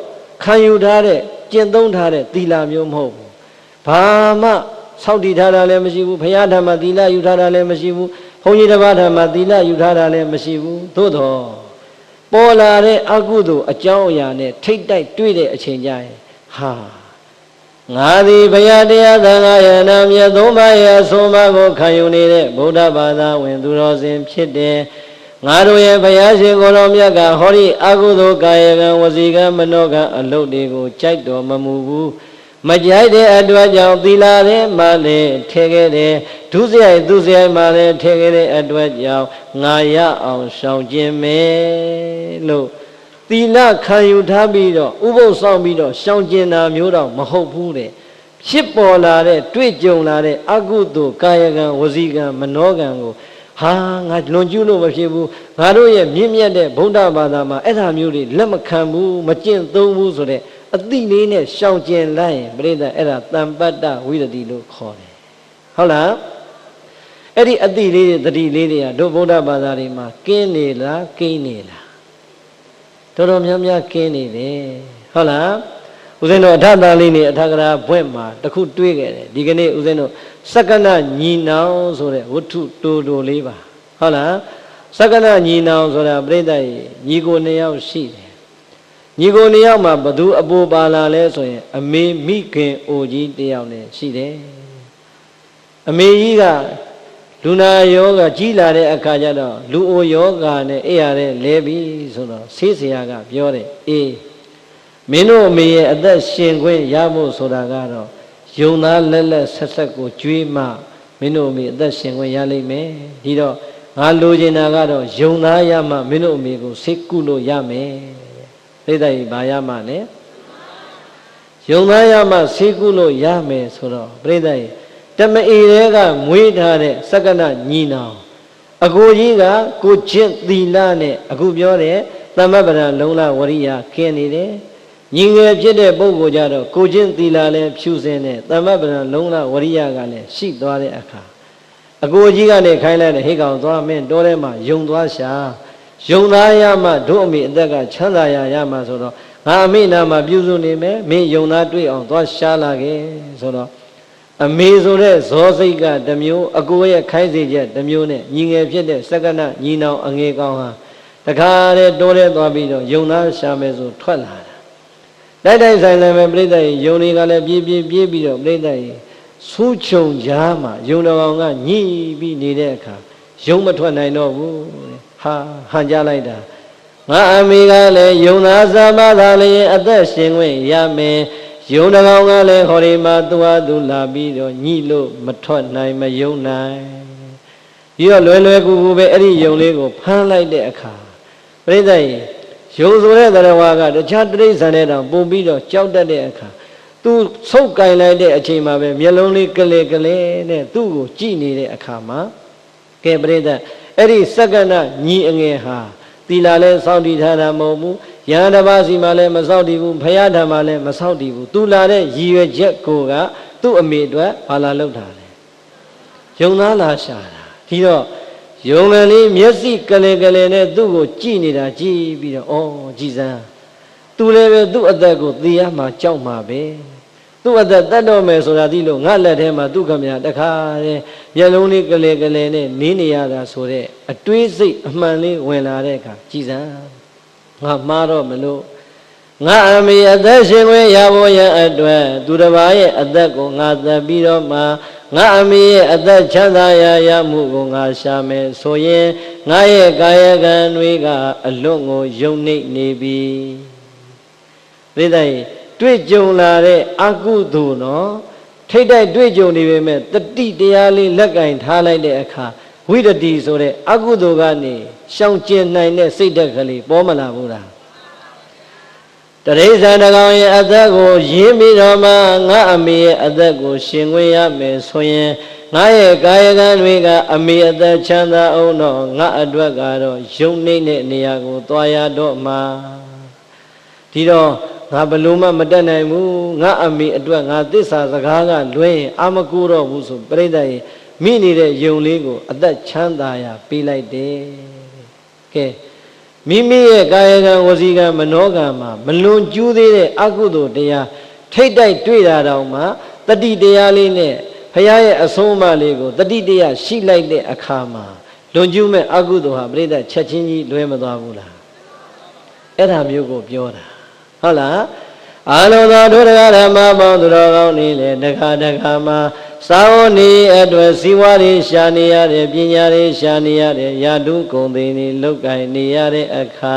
Speaker 1: ခံယူထားတဲ့ကျင့်သုံးထားတဲ့သီလမျိုးမဟုတ်ဘူးဘာမှစောင့်တည်ထားတာလည်းမရှိဘူးဘုရားဓမ္မသီလယူထားတာလည်းမရှိဘူးဘုန်းကြီးတစ်ပါးဓမ္မသီလယူထားတာလည်းမရှိဘူးသို့တော့ပေါ်လာတဲ့အကုသိုလ်အကြောင်းအရာနဲ့ထိတ်တိုက်တွေ့တဲ့အချိန်ကျရင်ဟာငါသည်ဘုရားတရားသံဃာယနာမြတ်သုံးပါးရဲ့အဆုံးအမကိုခံယူနေတဲ့ဗုဒ္ဓဘာသာဝင်သူတော်စင်ဖြစ်တယ်ငါတို့ရဲ့ဘုရားရှင်ကိုယ်တော်မြတ်ကဟောဒီအကုသိုလ်ကာယကံဝစီကံမနောကံအလုပ်တွေကိုကြိုက်တော်မမူဘူးမကြိုက်တဲ့အတွက်ကြောင့်သီလထဲမှာလည်းထဲခဲ့တယ်ဒုစရိုက်သူစရိုက်မှာလည်းထဲခဲ့တဲ့အတွက်ကြောင့်ငါရအောင်ရှောင်ကျင်မယ်လို့သီလခံယူထားပြီးတော့ဥပုသ်ဆောင်ပြီးတော့ရှောင်ကျင်တာမျိုးတော့မဟုတ်ဘူးတဲ့ဖြစ်ပေါ်လာတဲ့တွေ့ကြုံလာတဲ့အကုသိုလ်ကာယကံဝစီကံမနောကံကိုဟာငါလွန်ကျူးလို့မဖြစ်ဘူးငါတို့ရဲ့မြင့်မြတ်တဲ့ဗုဒ္ဓဘာသာမှာအဲ့ဒါမျိုးတွေလက်မခံဘူးမကျင့်သုံးဘူးဆိုတဲ့အတိလေးနဲ့ရှောင်ကျင်လိုက်ရင်ပြိဿအဲ့ဒါတမ္ပတ္တဝိရတိလို့ခေါ်တယ်ဟုတ်လားအဲ့ဒီအတိလေးတွေတတိလေးတွေကတို့ဗုဒ္ဓဘာသာတွေမှာကင်းနေလားကိန်းနေလားတော်တော်များများကင်းနေတယ်ဟုတ်လားဦးဇင်းတို့အထတာလေးနေအထကရာဘွဲ့မှာတခုတွေးခဲ့တယ်ဒီကနေ့ဦးဇင်းတို့စက္ကနညီနောင်ဆိုတဲ့ဝတ္ထုတိုလေးပါဟုတ်လားစက္ကနညီနောင်ဆိုတာပြိဿညီကို2ယောက်ရှိတယ်ညီကို2ယောက်မှာဘသူအပူပါလာလဲဆိုရင်အမေမိခင်အိုကြီး1ယောက်နဲ့ရှိတယ် အမေကြီးကလူနာယောဂကြီးလာတဲ့အခါကျတော့လူအိုယောဂနဲ့အဲ့ရတဲ့လဲပြီဆိုတော့ဆေးဆရာကပြောတယ်အေးမင်းတို့အမေရဲ့အသက်ရှင်ခွင့်ရဖို့ဆိုတာကတော့ယုံသားလက်လက်ဆက်ဆက်ကိုကြွေးမှမင်းတို့အမေအသက်ရှင်ခွင့်ရလိမ့်မယ်ဒီတော့ငါလိုချင်တာကတော့ယုံသားရမှမင်းတို့အမေကိုဆေးကုလို့ရမယ်ပြိဿကြီးဘာရမှလဲယုံသားရမှဆေးကုလို့ရမယ်ဆိုတော့ပြိဿကြီးတမအေတွေကမွေးထားတဲ့စက္ကနညီနောင်အကိုကြီးကကိုကျင့်သီလနဲ့အခုပြောတဲ့သမ္မပဒံလုံလဝရိယခင်းနေတယ်ညီငယ်ဖြစ်တဲ့ပုဂ္ဂိုလ်ကြတော့ကိုကျင့်သီလလည်းဖြူစင်တဲ့သမ္မပဒံလုံလဝရိယကလည်းရှိသွားတဲ့အခါအကိုကြီးကနေခိုင်းလိုက်တဲ့ဟိကောင်သွားမင်းတောထဲမှာယုံသွားရှာယုံသားရမှတို့အမိအသက်ကချမ်းသာရမှဆိုတော့ငါအမိနာမှာပြုစုနေမယ်မင်းယုံသားတွေ့အောင်သွားရှာလာခဲ့ဆိုတော့အမေဆိုတဲ့ဇောစိတ်ကတစ်မျိုးအကိုရဲ့ခိုင်းစေချက်တစ်မျိုးနဲ့ညီငယ်ဖြစ်တဲ့စက္ကနညီနောင်အငယ်ကောင်းဟာတခါတည်းတိုးရဲသွားပြီးတော့ယုံသားရှာမယ်ဆိုထွက်လာတာတိုက်ဆိုင်လည်းပဲပြိဿကြီးယုံတွေကလည်းပြေးပြီးတော့ပြိဿကြီးဆူးချုံကြားမှာယုံတော်ကောင်ကညှိပြီးနေတဲ့အခါယုံမထွက်နိုင်တော့ဘူးဟာဟန်ကြလိုက်တာငါအမေကလည်းယုံသားစာမသာလည်းအသက်ရှင်ခွင့်ရမယ်ယုံတကောင်ကလည်းဟောဒီမှာသူဟာသူလာပြီးတော့ညှိလို့မထွက်နိုင်မယုံနိုင်ပြီးတော့လွယ်ကူပဲအဲ့ဒီယုံလေးကိုဖမ်းလိုက်တဲ့အခါပြိဿကြီးယုံဆိုတဲ့တရားဝါကတခြားတိရစ္ဆာန်တဲ့တောင်ပုံပြီးတော့ကြောက်တတ်တဲ့အခါသူဆုပ်ကင်လိုက်တဲ့အချိန်မှာပဲမျက်လုံးလေးကလေးနဲ့သူ့ကိုကြည့်နေတဲ့အခါမှာကဲပြိဿအဲ့ဒီစက္ကနညီအငယ်ဟာသီလလည်းစောင့်တည်ထားတာမဟုတ်ဘူးယန္တပါစီမှလည်းမစောင့်တည်ဘူးဖရာဓမ္မလည်းမစောင့်တည်ဘူးသူလာတဲ့ရည်ရွယ်ချက်ကိုကသူ့အမေအတွက်ဘာလာလောက်တာလဲယုံသားလာရှာတာဒီတော့ယုံငယ်လေးမျက်စိကလေးနဲ့သူ့ကိုကြည့်နေတာကြည့်ပြီးတော့ဩကြည်စမ်းသူလည်းပဲသူ့အသက်ကိုသိရမှာကြောက်မှာပဲသူ့အသက်တတ်တော့မယ်ဆိုတာဒီလိုငါလက်ထဲမှာသူ့ခမရတခါတဲ့မျက်လုံးလေးကလေးနဲ့နေနေရတာဆိုတဲ့အတွေးစိတ်အမှန်လေးဝင်လာတဲ့အခါကြည်စမ်းငါမှားတော့မလို့ငါအမေအသက်ရှင်ခွင့်ရဖို့ရအတွက်သူတစ်ပါးရဲ့အသက်ကိုငါသက်ပြီးတော့မှငါအမေရဲ့အသက်ချမ်းသာရမှုကိုငါရှာမယ်ဆိုရင်ငါရဲ့ကာယကံတွေကအလွတ်ကိုယုံနေပြီပြိဿကြီးတွေ့ကြုံလာတဲ့အကုသိုလ်နော်ထိတ်တိုက်တွေ့ကြုံနေပေမဲ့တတိတရားလေးလက်ကင်ထားလိုက်တဲ့အခါဝိတတိဆိုတဲ့အကုသိုလ်ကနေရှောင်ကျဉ်နိုင်တဲ့စိတ်ဓာတ်ကလေးပေါ်မလာဘူးလားတရိစ္ဆာန်တကောင်ရဲ့အသက်ကိုရင်းပြီးတော့မှငါအမေရဲ့အသက်ကိုရှင်ခွင့်ရမယ်ဆိုရင်ငါရဲ့ကာယကံတွေကအမေအသက်ချမ်းသာအောင်တော့ငါအတွက်ကတော့ယုံနေတဲ့နေရာကိုသွားရတော့မှာဒီတော့ငါဘလို့မှမတတ်နိုင်ဘူးငါအမေအတွက်ငါသစ္စာစကားကလွဲရင်အာမကူတော့ဘူးဆိုပြိဿရဲ့မိနေတဲ့ယုံလေးကိုအသက်ချမ်းသာရပေးလိုက်တယ်ကဲမိမိရဲ့ကာယကံဝစီကံမနောကံမှာမလွန်ကျူးသေးတဲ့အကုသိုလ်တရားထိတ်တိုက်တွေ့တာတောင်မှတတိတရားလေးနဲ့ဘုရားရဲ့အဆုံးအမလေးကိုတတိတရားရှိလိုက်တဲ့အခါမှာလွန်ကျူးမဲ့အကုသိုလ်ဟာပြိဿချက်ချင်းကြီးလွဲမသွားဘူးလားအဲ့ဒါမျိုးကိုပြောတာဟုတ်လားအာလုံးသောဒုရဂဓမ္မပေါင်းသူတော်ကောင်းနေလေတခါမှာသာဝနေအတွက်ဇီဝတွေရှာနေရတယ်ပညာတွေရှာနေရတယ်ယာတုဂုံသိနေလောက်ကင်နေရတဲ့အခါ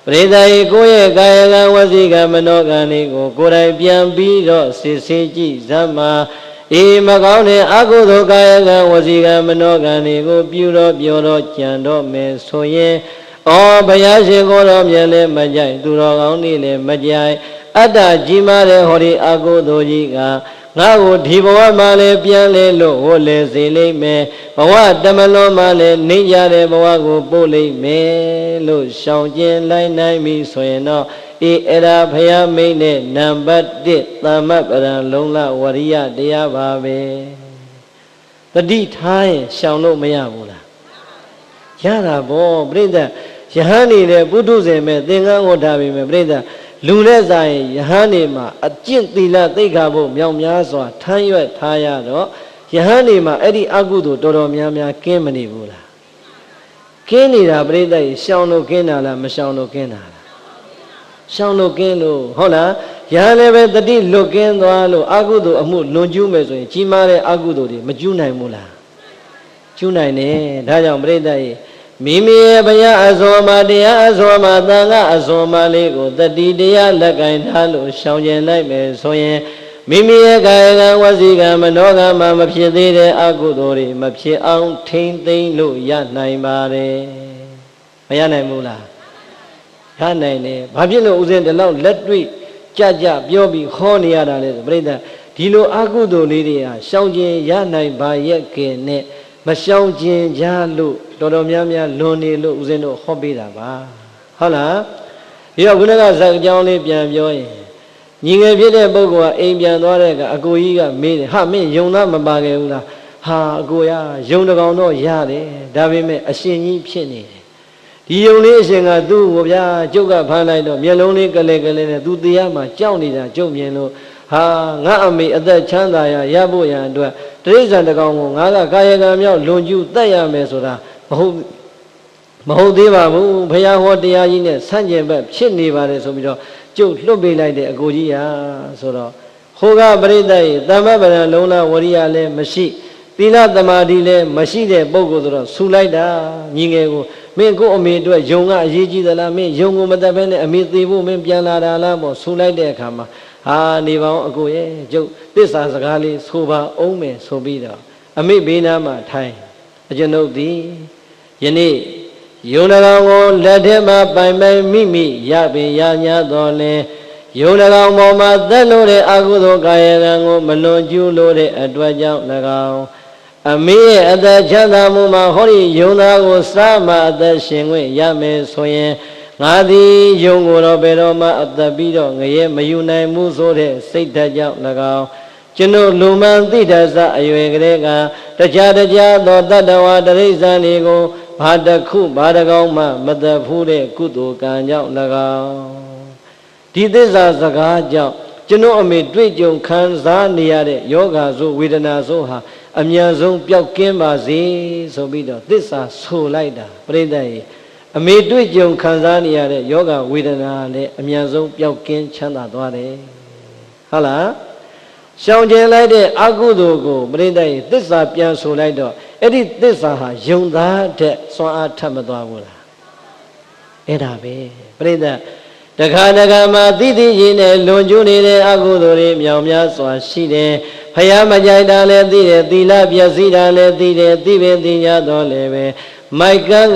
Speaker 1: ပရိသတ်ရေကိုယ့်ရဲ့ကာယကံဝစီကံမနောကံတွေကိုကိုယ်တိုင်ပြန်ပြီးတော့စစ်ဆေးကြည့်စမ်းမှာအေးမကောင်းတဲ့အကုသိုလ်ကာယကံဝစီကံမနောကံတွေကိုပြုတော့ပြောတော့ကြံတော့မယ်ဆိုရင်ဩဘုရားရှင်ကိုယ်တော်မြတ်လည်းမကြိုက်သူတော်ကောင်းတွေလည်းမကြိုက်အတ္တကြီးမားတဲ့ဟောဒီအကုသိုလ်ကြီးကငါ့ကိုဒီဘဝမှာလည်းပြန်လဲလို့ဟောလဲစေလိမ့်မယ်ဘဝတမလွန်မှာလည်းနေကြတဲ့ဘဝကိုပို့လိမ့်မယ်လို့ရှောင်ကျဉ်လိုက်နိုင်ပြီဆိုရင်တော့အေးအဲ့ဒါဘုရားမိတ်နဲ့နံပါတ်1သမ္မပဒံလုံလဝရိယတရားပါပဲတတိထားရင်ရှောင်လို့မရဘူးလားရတာဗောပြိဿယဟန်နေတဲ့ပုထုဇဉ်မဲ့သင်္ကန်းဝတ်ထားပြီမဲ့ပြိဿလူနဲ့ဆိုင်ယဟန်နေမှာအကျင့်သီလသိက္ခာဖို့မြောင်များစွာထမ်းရွက်ထားရတော့ယဟန်နေမှာအဲ့ဒီအကုသိုလ်တော်တော်များများကင်းမနေဘူးလားကင်းနေတာပြိဿကြီးရှောင်လို့ကင်းတာလားမရှောင်လို့ကင်းတာလားရှောင်လို့ကင်းလို့ဟုတ်လားယ ရဟန်းလည်းပဲတတိလွတ်ကင်းသွားလို့အာကုသိုလ်အမှုလွန်ကျူးမယ်ဆိုရင်ကြီးမားတဲ့အာကုသိုလ်တွေမကျူးနိုင်ဘူးလားကျူးနိုင်တယ်ဒါကြောင့်ပြိဿရဲ့မိမိရဲ့ဘုရားအစွန်မှာတရားအစွန်မှာသံဃာအစွန်မှာလေးကိုတတိတရားလက်ကင်ထားလို့ရှောင်ကျဉ်လိုက်မယ်ဆိုရင်မိမိရဲ့ကာယကံဝစီကံမနောကံမှာမဖြစ်သေးတဲ့အကုသိုလ်တွေမဖြစ်အောင်ထိမ့်သိမ့်လို့ရနိုင်ပါတယ်မရနိုင်ဘူးလားရနိုင်တယ်ဘာဖြစ်လို့ဦးဇင်းဒီလောက်လက်တွေ့ကြပြောပြီးခေါ်နေရတာလဲဆိုပြိဿဒီလိုအကုသိုလ်လေးတွေဟာရှောင်ကျဉ်ရနိုင်ပါရဲ့ကဲနဲ့မရှောင်ကျဉ်ကြလို့တော်များများလွန်နေလို့ဦးဇင်းတို့ဟောပေးတာပါဟုတ်လားဒီတော့ခုနကဇက်အကြောင်းလေးပြန်ပြောရင်ညီငယ်ဖြစ်တဲ့ပုဂ္ဂိုလ်ကအိမ်ပြန်သွားတဲ့အခါအကိုကြီးကမေးတယ်ဟာမင်းယုံသားမပါခဲ့ဘူးလားဟာအကိုရယုံတကောင်တော့ရတယ်ဒါပေမဲ့အရှင်ကြီးဖြစ်နေတယ်ဒီယုံလေးအရှင်ကသူ့ကိုဗျာကျုပ်ကဖမ်းလိုက်တော့မျက်လုံးလေးကလေးနဲ့သူတရားမှာကြောက်နေတာကျုပ်မြင်လို့ဟာငါအမေအသက်ချမ်းသာရဖို့ရန်အတွက်တိရစ္ဆာန်တကောင်ကိုငါကကာယကံမြောက်လွန်ကျူးတတ်ရမယ်ဆိုတာမဟုတ်သေးပါဘူးဘုရားဟောတရားကြီးနဲ့ဆန့်ကျင်ဘက်ဖြစ်နေပါတယ်ဆိုပြီးတော့ကျုပ်လွတ်ပေးလိုက်တဲ့အကိုကြီးဟာဆိုတော့ဟိုကပရိသတ်ရဲ့တမ္ပပဒံလုံးလာဝရိယလည်းမရှိသီလသမာဓိလည်းမရှိတဲ့ပုဂ္ဂိုလ်ဆိုတော့ဆူလိုက်တာညီငယ်ကိုမင်းကိုအမေအတွက်ယုံကအရေးကြီးသလားမင်းယုံကိုမတတ်ဘဲနဲ့အမေသေးဖို့မင်းပြန်လာတာလားပေါ့ဆူလိုက်တဲ့အခါမှာဟာနေပါအောင်အကိုရဲ့ကျုပ်သစ္စာစကားလေးဆိုပါအောင်မယ်ဆိုပြီးတော့အမေဘေးနားမှာထိုင်အကျွန်ုပ်သည်ယနေ့ယုံတကောင်ကိုလက်ထဲမှာပိုင်မိရပင်ရညာတော်လဲယုံတကောင်ပေါ်မှာသက်လို့တဲ့အကုသိုလ်ကာယကံကိုမလွန်ကျူးလို့တဲ့အတွက်ကြောင့်၎င်းအမေရဲ့အသက်ချမ်းသာမှုမှာဟောဒီယုံသားကိုစားမှအသက်ရှင်ခွင့်ရမယ်ဆိုရင်ငါသည်ယုံကိုတော့ဘယ်တော့မှအသက်ပြီးတော့ငရဲမယူနိုင်မှုဆိုတဲ့စိတ်ဓာတ်ကြောင့်၎င်းကျွန်ုပ်လူမှန်သိတတ်စအရွယ်ကလေးကတခြားသောတတ္တဝါတရိစ္ဆာန်တွေကိုဘာတစ်ခုဘာတစ်ကောင်မှမသက်ဘူးတဲ့ကုသိုလ်ကံကြောင့်၎င်းဒီသစ္စာစကားကြောင့်ကျွန်ုပ်အမေတွေ့ကြုံခံစားနေရတဲ့ယောဂဆိုဝေဒနာဆိုဟာအမြန်ဆုံးပျောက်ကင်းပါစေဆိုပြီးတော့သစ္စာဆိုလိုက်တာပြိဿရဲ့အမေတွေ့ကြုံခံစားနေရတဲ့ယောဂဝေဒနာလည်းအမြန်ဆုံးပျောက်ကင်းချမ်းသာသွားတယ်ဟုတ်လားရှောင်ကျဉ်လိုက်တဲ့အကုသိုလ်ကိုပြိဿရဲ့သစ္စာပြန်ဆိုလိုက်တော့အဲ့ဒီသစ္စာဟာယုံသားတဲ့စွမ်းအားထပ်မသွားဘူးလားအဲ့ဒါပဲပြိဿတခါမှာတိတိရင်နဲ့လွန်ကျူးနေတဲ့အကုသိုလ်တွေမြောင်များစွာရှိတယ်ဖယားမကြိုက်တာလည်းသိတယ်သီလပျက်စီးတာလည်းသိတယ်သိပင်သိညာတော့လည်းပဲမိုက်ကန်း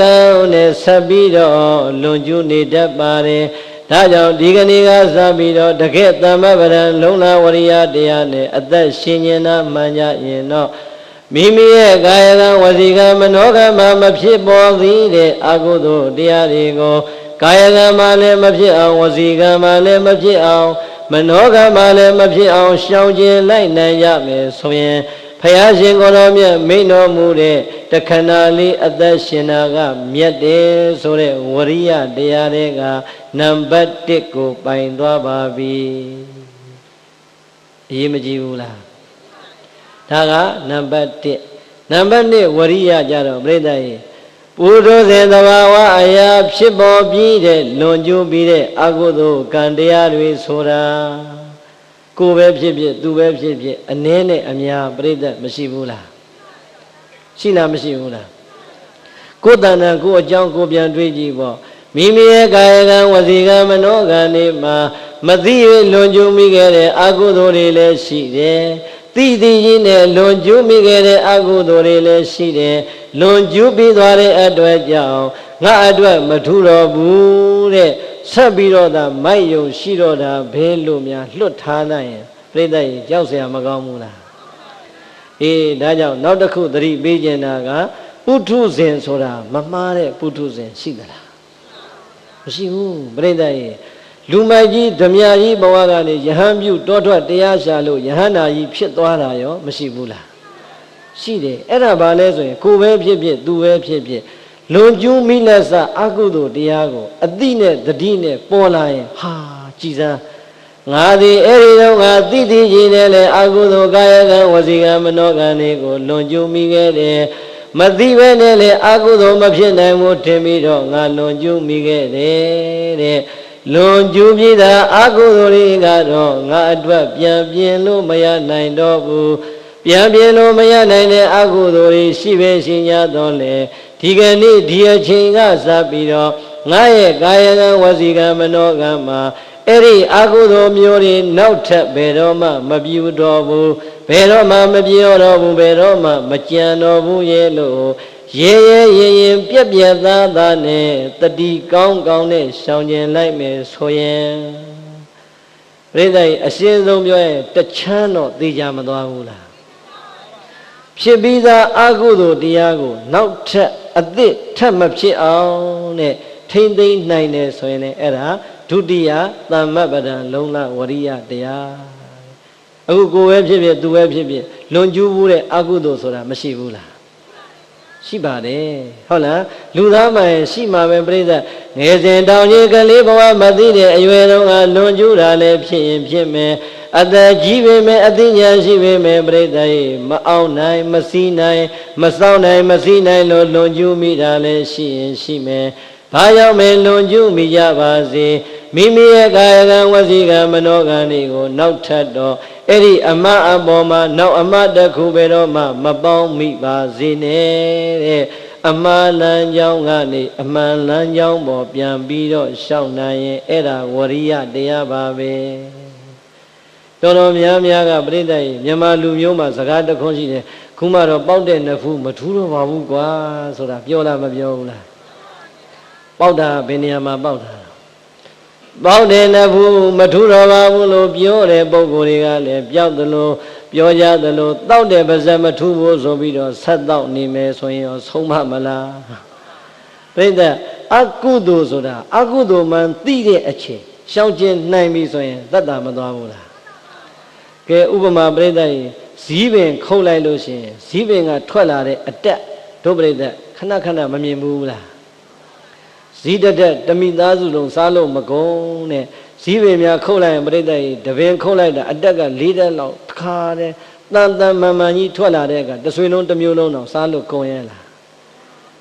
Speaker 1: နဲ့ဆက်ပြီးတော့လွန်ကျူးနေတတ်ပါတယ်ဒါကြောင့်ဒီကနေ့ကစပြီးတော့တကယ်တမ္ပပဒံလုံးလာဝရိယတရားနဲ့အသက်ရှင်နေတာမှန်ကြရင်တော့မိမိရဲ့ကာယကံဝစီကံမနောကံမှာမဖြစ်ပေါ်သေးတဲ့အကုသိုလ်တရားတွေကိုကာယကံမှာလည်းမဖြစ်အောင်ဝစီကံမှာလည်းမဖြစ်အောင်မနောကံမှာလည်းမဖြစ်အောင်ရှောင်ကျဉ်လိုက်နိုင်ရမယ်ဆိုရင်ဘုရားရှင်ကိုယ်တော်မြတ်မိန့်တော်မူတဲ့တခဏလေးအသက်ရှင်တာကမြတ်တယ်ဆိုတဲ့ဝရိယတရားတွေကနံပါတ်1ကိုပိုင်သွားပါပြီအရေးမကြီးဘူးလားဒါကနံပါတ်1နံပါတ်2ဝရိယကြတော့ပြိဿရဲ့ပုထုဇဉ်သဘာဝအရာဖြစ်ပေါ်ပြီးတဲ့လွန်ကျူးပြီးတဲ့အကုသိုလ်ကံတရားတွေဆိုတာကိုယ်ပဲဖြစ်ဖြစ်သူပဲဖြစ်ဖြစ်အနည်းနဲ့အများပြိဿမရှိဘူးလားရှိလားမရှိဘူးလားကိုယ်တဏ္ဍာကိုယ်အကြောင်းကိုပြန်တွေးကြည့်ပေါ့မိမိရဲ့ကာယကံဝစီကံမနောကံတွေမှာမသိရလွန်ကျူးမိခဲ့တဲ့အကုသိုလ်တွေလည်းရှိတယ်သိသိချင်းနဲ့လွန်ကျူးမိခဲ့တဲ့အကုသိုလ်တွေလည်းရှိတယ်လွန်ကျူးပြီးသွားတဲ့အတွက်ကြောင့်ငါအတွက်မထူတော့ဘူးတဲ့ဆက်ပြီးတော့သာမိုက်ယုံရှိတော့တာဘဲလို့များလွတ်ထားနိုင်ရင်ပြိဿရေကြောက်เสียမကောင်းဘူးလားအေးဒါကြောင့်နောက်တစ်ခုသတိပေးခြင်းတာကပုထုဇဉ်ဆိုတာမမှားတဲ့ပုထုဇဉ်ရှိသလားမရှိဘူးပြိဿရေလူမိုက်ကြီးဓမြကြီးဘဝကနေယဟန်ပြုတောထွက်တရားရှာလို့ယဟန္တာကြီးဖြစ်သွားတာရောမရှိဘူးလားရှိတယ်အဲ့ဒါဘာလဲဆိုရင်ကိုယ်ပဲဖြစ်ဖြစ်သူပဲဖြစ်ဖြစ်လွန်ကျူးမိလက်စအကုသိုလ်တရားကိုအတိနဲ့တတိနဲ့ပေါ်လာရင်ဟာကြည်စမ်းငါသည်အဲ့ဒီတော့ငါတိတိကြီးနဲ့လေအကုသိုလ်ကာယကံဝစီကံမနောကံတွေကိုလွန်ကျူးမိခဲ့တယ်မသိပဲနဲ့လေအကုသိုလ်မဖြစ်နိုင်ဘူးထင်ပြီးတော့ငါလွန်ကျူးမိခဲ့တယ်တဲ့ လွန်ကျူးပြီးသာအကုသိုလ်တွေကတော့ငါအတွက်ပြန်ပြင်လို့မရနိုင်တော့ဘူးပြန်ပြင်လို့မရနိုင်တဲ့အကုသိုလ်တွေရှိပဲရှိ냐တော့လေဒီကနေ့ဒီအချိန်ကစပြီးတော့ငါရဲ့ကာယကံဝစီကံမနောကံမှာအဲ့ဒီအကုသိုလ်မျိုးတွေနောက်ထပ်ဘယ်တော့မှမပြူတော့ဘူးဘယ်တော့မှမပြောတော့ဘူးဘယ်တော့မှမကြံတော့ဘူးရဲ့လို့ရဲရင်ပြက်ပြက်သားသားနဲ့တတိကောင်းကောင်းနဲ့ရှောင်ကျင်လိုက်မယ်ဆိုရင်ပြိဿကြီးအရှင်းဆုံးပြောရင်တချမ်းတော့သိကြမသွားဘူးလားဖြစ်ပြီးသားအကုသိုလ်တရားကိုနောက်ထပ်အသစ်ထပ်မဖြစ်အောင်နဲ့ထိမ့်သိမ့်နိုင်တယ်ဆိုရင်လည်းအဲ့ဒါဒုတိယသမ္မပဒံလုံလဝရိယတရားအခုကိုယ်ပဲဖြစ်ဖြစ်သူပဲဖြစ်ဖြစ်လွန်ကျူးဘူးတဲ့အကုသိုလ်ဆိုတာမရှိဘူးလားရှိပါတယ်ဟုတ်လားလူသားမှရှိမှာပဲပြိဿငယ်စဉ်တောင်ကြီးကလေးဘဝမသိတဲ့အရွယ်တုန်းကလွန်ကျူးတာလည်းဖြစ်ရင်ဖြစ်မယ်အသက်ကြီးပေမဲ့အသိဉာဏ်ရှိပေမဲ့ပြိဿရေမအောင်နိုင်မစီးနိုင်မစောင့်နိုင်မစီးနိုင်လို့လွန်ကျူးမိတာလည်းရှိရင်ရှိမယ်ဘာကြောင့်မဲလွန်ကျူးမိကြပါစေမိမိရဲ့ကာယကံဝစီကံမနောကံတွေကိုနောက်ထပ်တော့အဲ့ဒီအမအပေါ်မှာနောက်အမတစ်ခုပဲတော့မှမပေါင်းမိပါစေနဲ့တဲ့အမှန်လမ်းကြောင်းကနေအမှန်လမ်းကြောင်းပေါ်ပြန်ပြီးတော့ရှောက်နိုင်ရင်အဲ့ဒါဝရိယတရားပါပဲတော်တော်များများကပြိဿရေမြန်မာလူမျိုးမှာစကားတခွန်းရှိတယ်ခုမှတော့ပေါက်တဲ့နှစ်ဖူးမထူးတော့ပါဘူးကွာဆိုတာပြောလားမပြောဘူးလားပေါက်တာဘယ်နေရာမှာပေါက်တာပေါက်တယ်နှစ်ဖူးမထူးတော့ပါဘူးလို့ပြောတဲ့ပုဂ္ဂိုလ်တွေကလည်းပြောက်သလိုပြောကြသလိုတောက်တဲ့ပါဇက်မထူးဘူးဆိုပြီးတော့ဆက်တောက်နေမယ်ဆိုရင်ရောဆုံးမမလားပြိဿအကုသိုလ်ဆိုတာအကုသိုလ်မှန်သိတဲ့အချိန်ရှောင်ကျဉ်နိုင်ပြီဆိုရင်တတ်တာမသွားဘူးလားကဲဥပမာပြိဿရေဇီးပင်ခုတ်လိုက်လို့ရှိရင်ဇီးပင်ကထွက်လာတဲ့အတက်တို့ပြိဿခဏခဏမမြင်ဘူးလားဇီးတက်တမိသားစုလုံးစားလို့မကုန်နဲ့ဇီးပင်များခုတ်လိုက်ရင်ပြိဿရေတပင်ခုတ်လိုက်တာအတက်က၄တက်လောက်တစ်ခါတည်းတန်တန်မှန်မှန်ကြီးထွက်လာတဲ့အခါတဆွေလုံးတစ်မျိုးလုံးတော့စားလို့ကုန်ရဲ့လား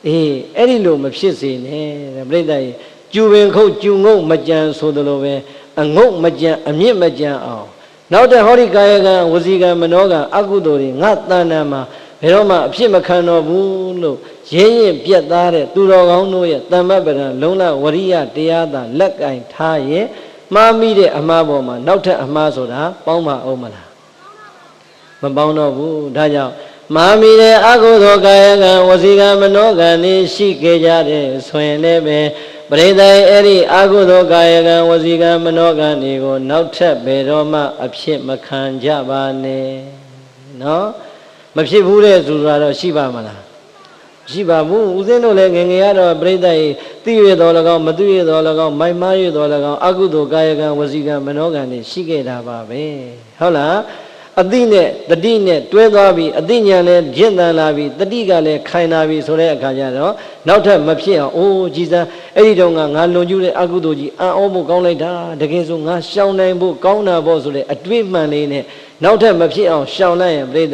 Speaker 1: အေးအဲ့ဒီလိုမဖြစ်စေနဲ့တဲ့ပြိဿရေကျူပင်ခုတ်ကျူငုတ်မကြံဆိုသလိုပဲအငုတ်မကြံအမြင့်မကြံအောင်နောက်တဲ့ဟောဒီကာယကံဝစီကံမနောကံအကုသိုလ်တွေငါတဏ္ဍာမှာဘယ်တော့မှအဖြစ်မခံတော့ဘူးလို့ရင်းရင်ပြက်သားတဲ့သူတော်ကောင်းတို့ရဲ့တမ္မပဒံလုံလဝရိယတရားသာလက်ကင်ထားရင်မှားမိတဲ့အမှားပေါ်မှာနောက်ထပ်အမှားဆိုတာပေါင်းပါအောင်မလားမပေါင်းတော့ဘူးဒါကြောင့်မှားမိတဲ့အကုသိုလ်ကာယကံဝစီကံမနောကံတွေရှိခဲ့ကြတဲ့ဆိုရင်လည်းပဲပရိသေအဲ့ဒီအကုသိုလ်ကာယကံဝစီကံမနောကံတွေကိုနောက်ထပ်ဘယ်တော့မှအဖြစ်မခံကြပါနဲ့နော်မဖြစ်ဘူးတဲ့ဆိုတာတော့ရှိပါမလားရှိပါဘူးဦးဇင်းတို့လည်းငယ်ငယ်ကတော့ပရိသေသိရတော်၎င်းမသိရတော်၎င်းမိုက်မားရတော်၎င်းအကုသိုလ်ကာယကံဝစီကံမနောကံတွေရှိခဲ့တာပါပဲဟုတ်လားအတိနဲ့တတိနဲ့တွဲသွားပြီးအတိညာလည်းရင့်တန်လာပြီးတတိကလည်းခိုင်လာပြီးဆိုတဲ့အခါကျတော့နောက်ထပ်မဖြစ်အောင်အိုးကြည်စမ်းအဲ့ဒီတော့ငါလွန်ကျူးတဲ့အကုသိုလ်ကြီးအံ့ဩဖို့ကောင်းလိုက်တာတကယ်ဆိုငါရှောင်နိုင်ဖို့ကောင်းတာပေါ့ဆိုတဲ့အတွေ့မှန်လေးနဲ့နောက်ထပ်မဖြစ်အောင်ရှောင်လိုက်ရင်ပြိဿ